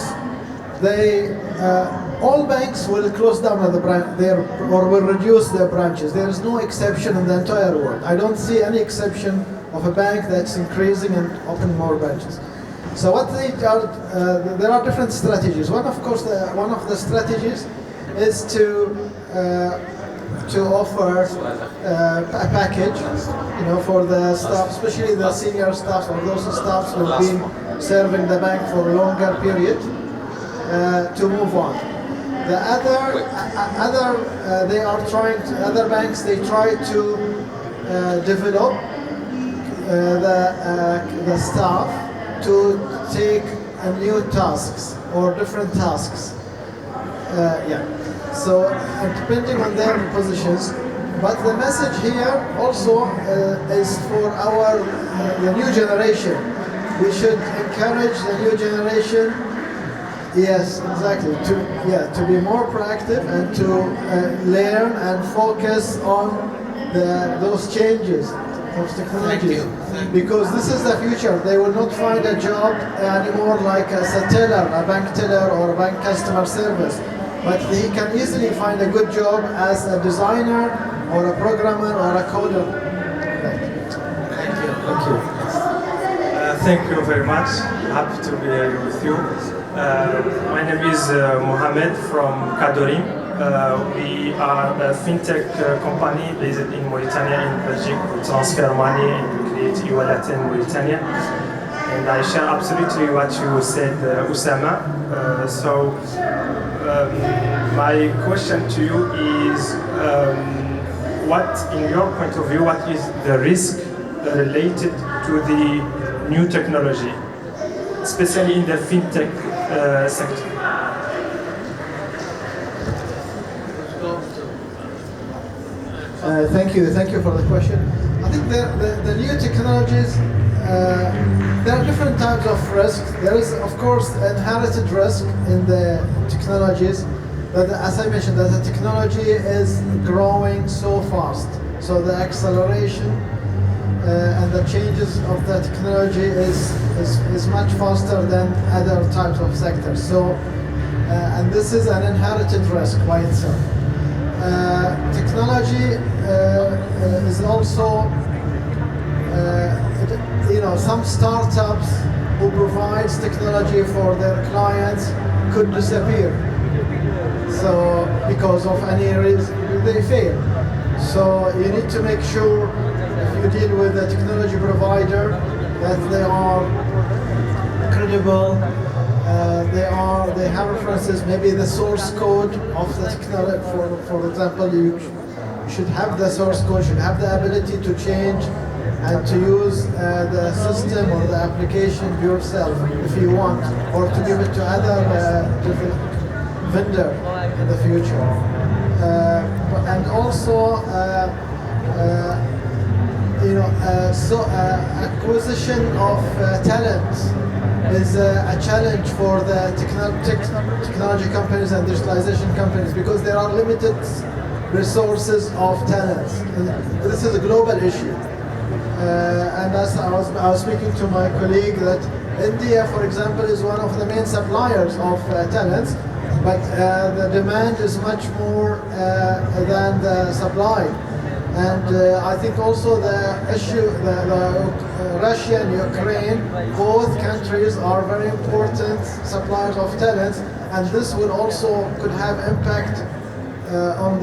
all banks will close down or will reduce their branches. There is no exception in the entire world. I don't see any exception of a bank that's increasing and opening more branches. So what there are different strategies. One of the strategies is to offer a package, for the staff, especially the senior staff or those staffs who have been serving the bank for a longer period, to move on. The other banks, they try to develop the staff to take new tasks or different tasks. So depending on their positions, but the message here also is for the new generation. We should encourage the new generation. Yes, exactly. To be more proactive and to learn and focus on those changes. Thank you. Because this is the future. They will not find a job anymore like as a teller, a bank teller or a bank customer service. But he can easily find a good job as a designer or a programmer or a coder. Thank you. Thank you. Thank you very much. Happy to be here with you. My name is Mohamed from Kadorim. We are a fintech company based in Mauritania, in Belgium. We transfer money and we create e-wallet in Mauritania. And I share absolutely what you said, Usama. My question to you is, what, in your point of view, what is the risk related to the new technology, especially in the fintech sector? Thank you for the question. I think the new technologies, there are different types of risk. There is, of course, inherited risk in the technologies. But as I mentioned, that the technology is growing so fast. So the acceleration and the changes of the technology is much faster than other types of sectors. So, and this is an inherited risk by itself. Technology is also, some startups who provides technology for their clients could disappear. So because of any reason, they fail. So you need to make sure if you deal with a technology provider that they are credible, they have references, maybe the source code of the technology. For example, you should have the source code, should have the ability to change and to use the system or the application yourself if you want, or to give it to other different vendor in the future. and also acquisition of talent is a challenge for the technology companies and digitalization companies because there are limited resources of talent. And this is a global issue. And as I was speaking to my colleague that India, for example, is one of the main suppliers of talents, but the demand is much more than the supply. And I think also the issue, Russia and Ukraine, both countries are very important suppliers of talents, and this will also could have impact on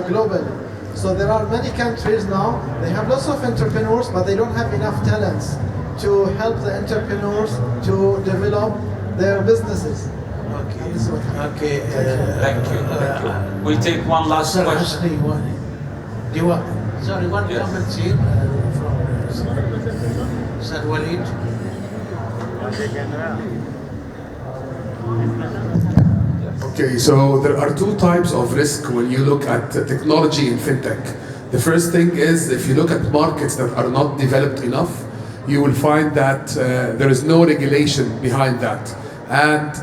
globally. So there are many countries now, they have lots of entrepreneurs, but they don't have enough talents to help the entrepreneurs to develop their businesses. Okay. Thank you. We take one last question. One comment here from Sir Walid. Okay, so there are two types of risk when you look at technology in fintech. The first thing is if you look at markets that are not developed enough, you will find that there is no regulation behind that. And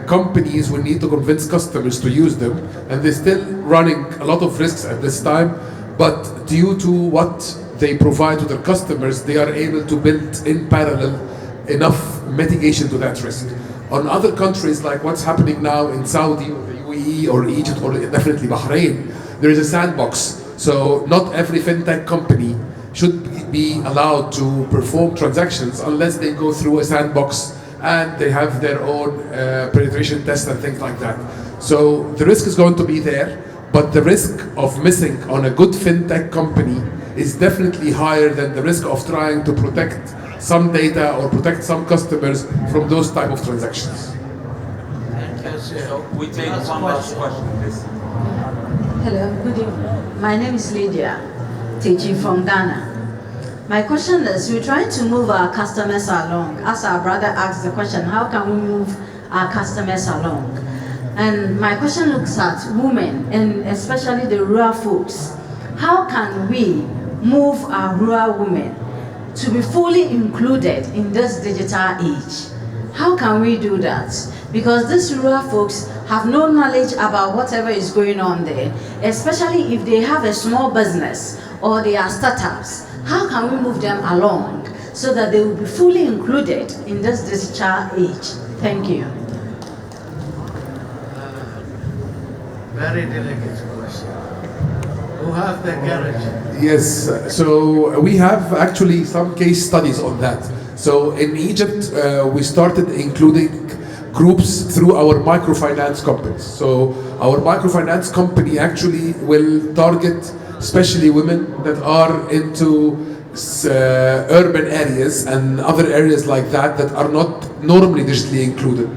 companies will need to convince customers to use them, and they're still running a lot of risks at this time, but due to what they provide to their customers, they are able to build in parallel enough mitigation to that risk. On other countries, like what's happening now in Saudi or the UAE or Egypt or definitely Bahrain, there is a sandbox. So not every fintech company should be allowed to perform transactions unless they go through a sandbox and they have their own penetration tests and things like that. So the risk is going to be there, but the risk of missing on a good fintech company is definitely higher than the risk of trying to protect some data or protect some customers from those type of transactions. So we take one last question, please. Hello, good evening. My name is Lydia Teji from Ghana. My question is, we're trying to move our customers along. As our brother asked the question, how can we move our customers along? And my question looks at women, and especially the rural folks. How can we move our rural women to be fully included in this digital age? How can we do that? Because these rural folks have no knowledge about whatever is going on there, especially if they have a small business or they are startups. How can we move them along so that they will be fully included in this digital age? Thank you. Very delicate question. Who have the courage? Yes, so we have actually some case studies on that. So in Egypt, we started including groups through our microfinance companies. So our microfinance company actually will target especially women that are into urban areas and other areas like that that are not normally digitally included.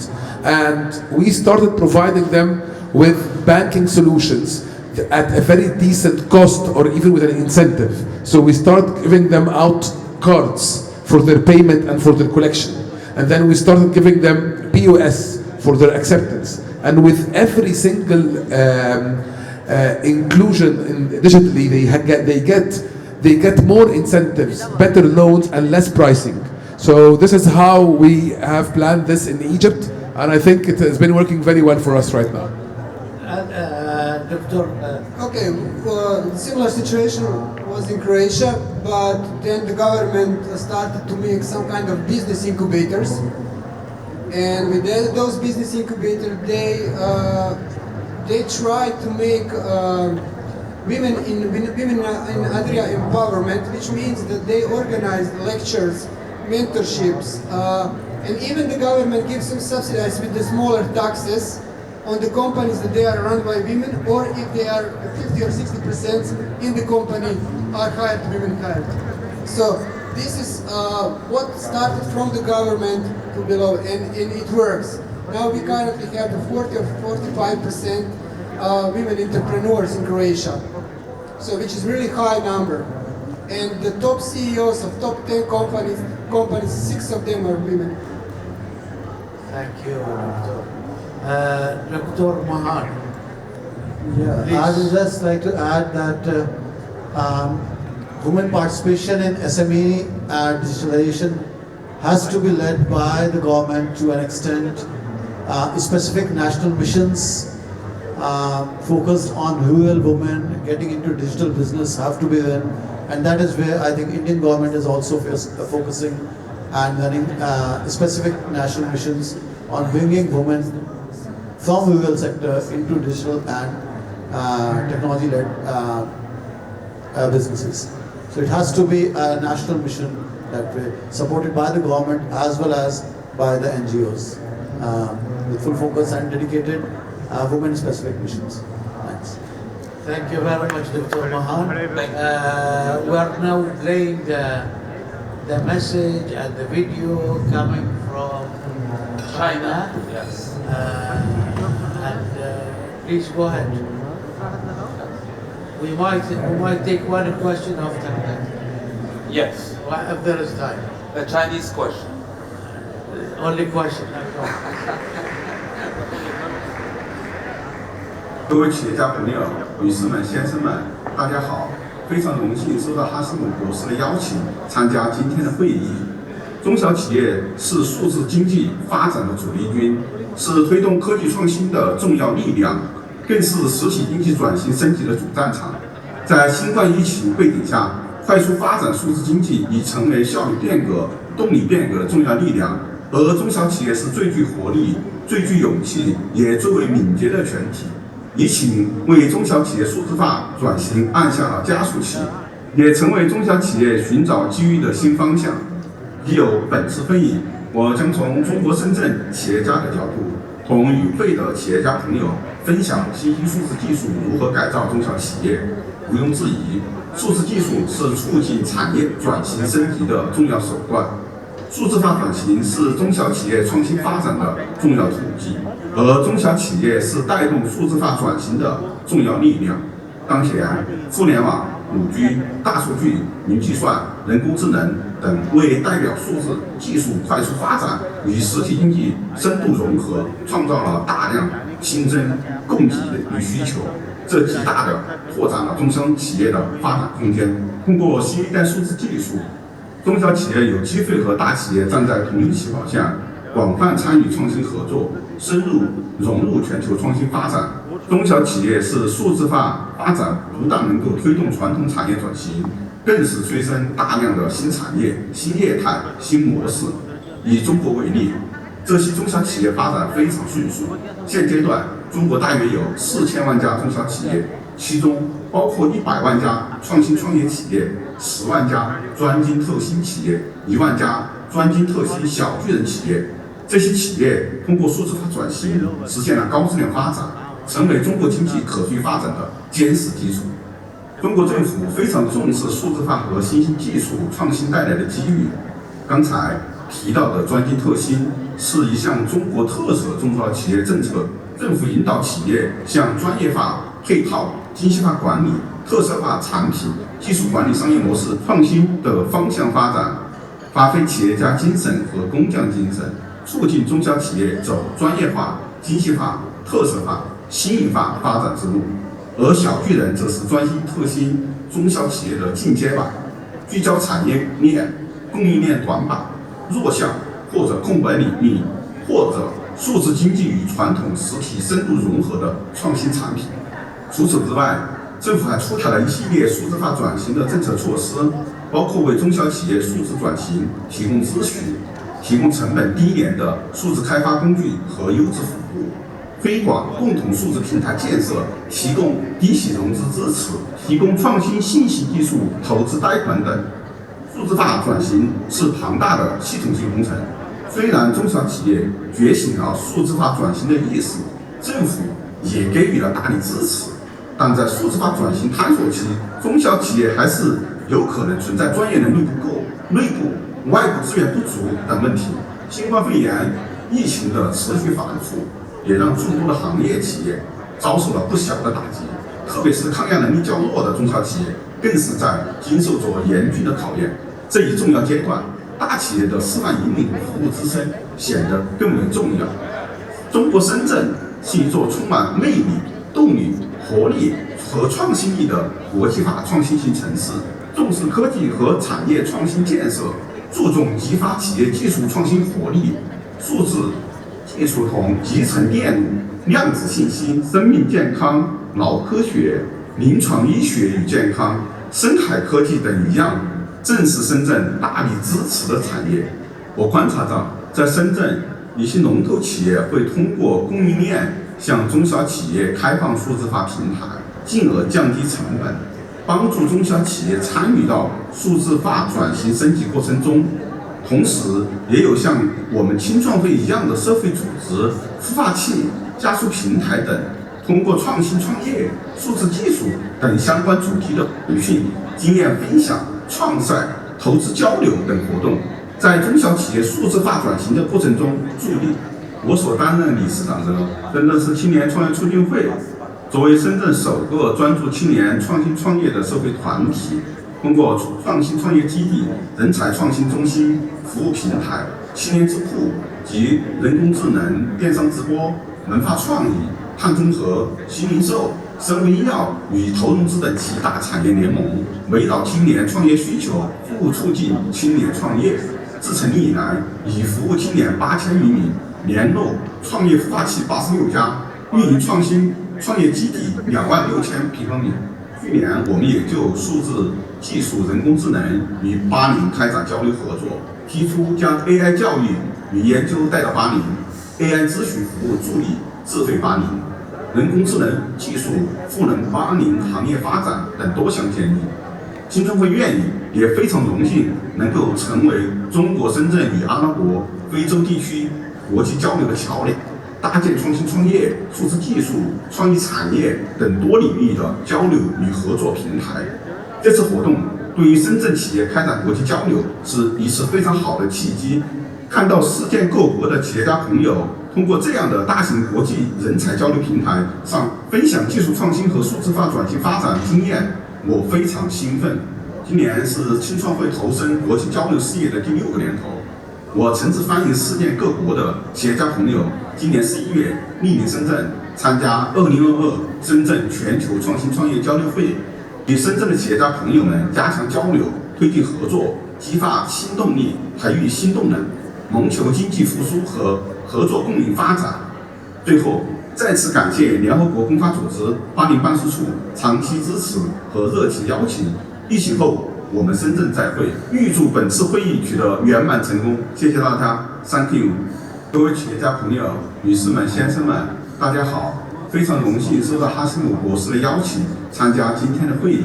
And we started providing them with banking solutions at a very decent cost or even with an incentive. So we start giving them out cards for their payment and for their collection. And then we started giving them POS for their acceptance. And with every single inclusion in digitally, they get more incentives, better loans, and less pricing. So this is how we have planned this in Egypt, and I think it has been working very well for us right now. Doctor. Okay, similar situation was in Croatia, but then the government started to make some kind of business incubators, and with those business incubators, they try to make women in area empowerment, which means that they organize lectures, mentorships, and even the government gives them subsidies with the smaller taxes on the companies that they are run by women, or if they are 50 or 60% in the company are hired, women hired. So this is what started from the government to below, and it works. Now we currently have 40 or 45% women entrepreneurs in Croatia, so which is really high number. And the top CEOs of top 10 companies, 6 of them are women. Thank you, Doctor. Dr. Mahar. Yeah, I would just like to add that women participation in SME digitalization has to be led by the government to an extent. Specific national missions focused on rural women getting into digital business have to be there, and that is where I think Indian government is also focusing and running specific national missions on bringing women from rural sector into digital and technology-led businesses. So it has to be a national mission that way, supported by the government as well as by the NGOs, with full focus and dedicated women-specific missions. Thanks. Thank you very much, Dr. Mahan. We are now playing the message and the video coming from China. Yes. Please go ahead. We might take one question after that. Yes. If there is time. The Chinese question. Only question. 各位企业家朋友、女士们、先生们，大家好！非常荣幸受到哈斯姆博士的邀请，参加今天的会议。中小企业是数字经济发展的主力军，是推动科技创新的重要力量，更是实体经济转型升级的主战场。在新冠疫情背景下，快速发展数字经济已成为效率变革、动力变革的重要力量，而中小企业是最具活力、最具勇气，也最为敏捷的全体。疫情为中小企业数字化转型按下了加速器，也成为中小企业寻找机遇的新方向。已有本次会议，我将从中国深圳企业家的角度，同与会的企业家朋友分享新兴数字技术如何改造中小企业。毋庸置疑，数字技术是促进产业转型升级的重要手段。数字化转型是中小企业创新发展的重要途径，而中小企业是带动数字化转型的重要力量。当前，互联网、5G、大数据、云计算、人工智能等为代表数字技术快速发展与实体经济深度融合，创造了大量新增供给与需求，这极大地拓展了中小企业的发展空间。通过新一代数字技术，中小企业有机会和大企业站在同一起跑线，广泛参与创新合作，深入融入全球创新发展。中小企业是数字化发展不但能够推动传统产业转型，更是催生大量的新产业、新业态、新模式。以中国为例，这些中小企业发展非常迅速。现阶段，中国大约有4000万家中小企业，其中包括100万家创新创业企业、10万家专精特新企业、1万家专精特新小巨人企业。这些企业通过数字化转型，实现了高质量发展，成为中国经济可持续发展的坚实基础。中国政府非常重视数字化和新兴技术创新带来的机遇。刚才提到的专精特新是一项中国特色中小企业政策，政府引导企业向专业化配套、精细化管理、特色化产品、技术管理商业模式创新的方向发展，发挥企业家精神和工匠精神，促进中小企业走专业化、精细化、特色化、新颖化发展之路。而小巨人则是专心特新中小企业的进阶版，聚焦产业链、供应链短板、弱项或者空白领域，或者数字经济与传统实体深度融合的创新产品。除此之外，政府还出台了一系列数字化转型的政策措施，包括为中小企业数字转型提供咨询，提供成本低廉的数字开发工具和优质服务，推广共同数字平台建设，提供低息融资支持，提供创新信息技术投资贷款等。数字化转型是庞大的系统性工程，虽然中小企业觉醒了数字化转型的意识，政府也给予了大力支持，但在数字化转型探索期，中小企业还是有可能存在专业能力不够、内部、外部资源不足等问题。新冠肺炎疫情的持续反复，也让众多的行业企业遭受了不小的打击，特别是抗压能力较弱的中小企业，更是在经受着严峻的考验。这一重要阶段，大企业的示范引领服务之声显得更为重要。中国深圳是一座充满魅力、动力、活力和创新力的国际化创新型城市，重视科技和产业创新建设，注重激发企业技术创新活力，数字技术同集成电路、量子信息、生命健康、脑科学、临床医学与健康、深海科技等一样，正是深圳大力支持的产业。我观察到，在深圳，一些龙头企业会通过供应链向中小企业开放数字化平台，进而降低成本，帮助中小企业参与到数字化转型升级过程中。同时，也有像我们青创会一样的社会组织、孵化器、加速平台等，通过创新创业、数字技术等相关主题的培训、经验分享、创赛、投资交流等活动，在中小企业数字化转型的过程中助力。我所担任理事长的深圳市青年创业促进会，作为深圳首个专注青年创新创业的社会团体，通过创新创业基地、人才创新中心、服务平台、青年智库及人工智能、电商直播、文化创意、碳中和、新零售、生物医药与投融资等几大产业联盟，围绕青年创业需求，服务促进青年创业。自成立以来，已服务青年8000余名，联络创业孵化器86家，运营创新创业基地26000平方米。去年，我们也就数字技术、人工智能与80开展交流合作，提出将 AI 教育与研究带到80，AI 咨询服务助力智慧80，人工智能技术赋能80行业发展等多项建议。青创会愿意，也非常荣幸能够成为中国深圳与阿拉伯、非洲地区国际交流的桥梁，搭建创新创业、数字技术、创意产业等多领域的交流与合作平台。这次活动对于深圳企业开展国际交流是一次非常好的契机。看到世界各国的企业家朋友通过这样的大型国际人才交流平台上分享技术创新和数字化转型发展经验，我非常兴奋。今年是青创会投身国际交流事业的第6个年头，我诚挚欢迎世界各国的企业家朋友今年11月莅临深圳，参加2022深圳全球创新创业交流会，与深圳的企业家朋友们加强交流，推进合作，激发新动力，培育新动能，谋求经济复苏和合作共赢发展。最后，再次感谢联合国工发组织80办事处长期支持和热情邀请。疫情后，我们深圳再会，预祝本次会议取得圆满成功。谢谢大家 ，Thank you。各位企业家朋友、女士们、先生们，大家好！非常荣幸受到哈斯姆博士的邀请，参加今天的会议。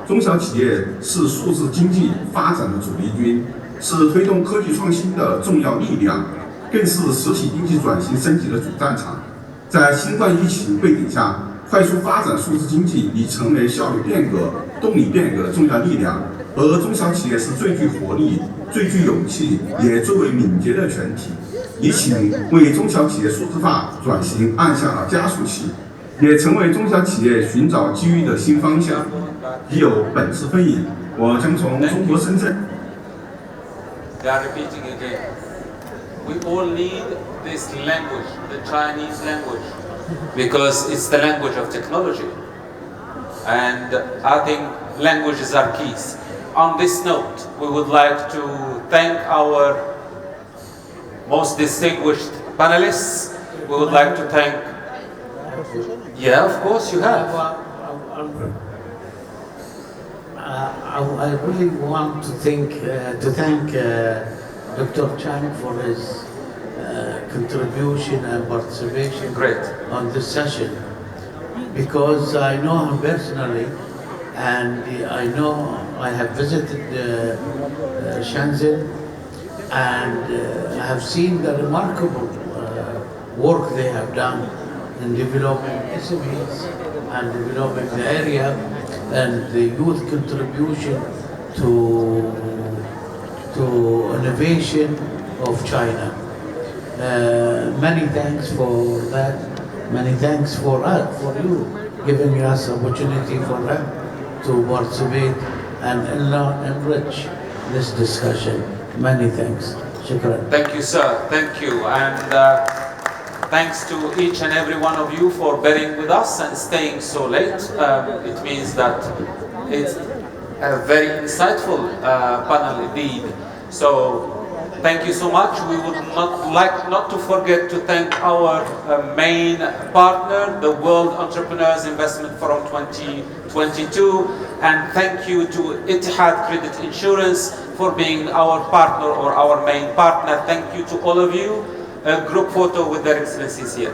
中小企业是数字经济发展的主力军，是推动科技创新的重要力量，更是实体经济转型升级的主战场。在新冠疫情背景下，快速发展数字经济已成为效率变革、动力变革的重要力量，而中小企业是最具活力、最具勇气，也最为敏捷的全体。疫情为中小企业数字化转型按下了加速器，也成为中小企业寻找机遇的新方向。已有本次会议，我将从中国深圳。They are repeating again. We all need this language, the Chinese language, because it's the language of technology. And I think languages are keys. On this note, we would like to thank our most distinguished panelists. We would like to thank... Yeah, of course you have. I really want to thank Dr. Chang for his contribution and participation on this session, because I know him personally, and I know I have visited Shenzhen, and I have seen the remarkable work they have done in developing SMEs and developing the area and the youth contribution to innovation of China. Many thanks for that. Many thanks for you giving us opportunity for them to participate and enrich this discussion. Many thanks. Shukran. Thank you, sir. Thank you. And Thanks to each and every one of you for bearing with us and staying so late. It means that it's a very insightful panel indeed. So thank you so much. We would not to forget to thank our main partner, the World Entrepreneurs Investment Forum 2022, and thank you to Etihad Credit Insurance for being our partner or our main partner. Thank you to all of you. A group photo with their excellencies here.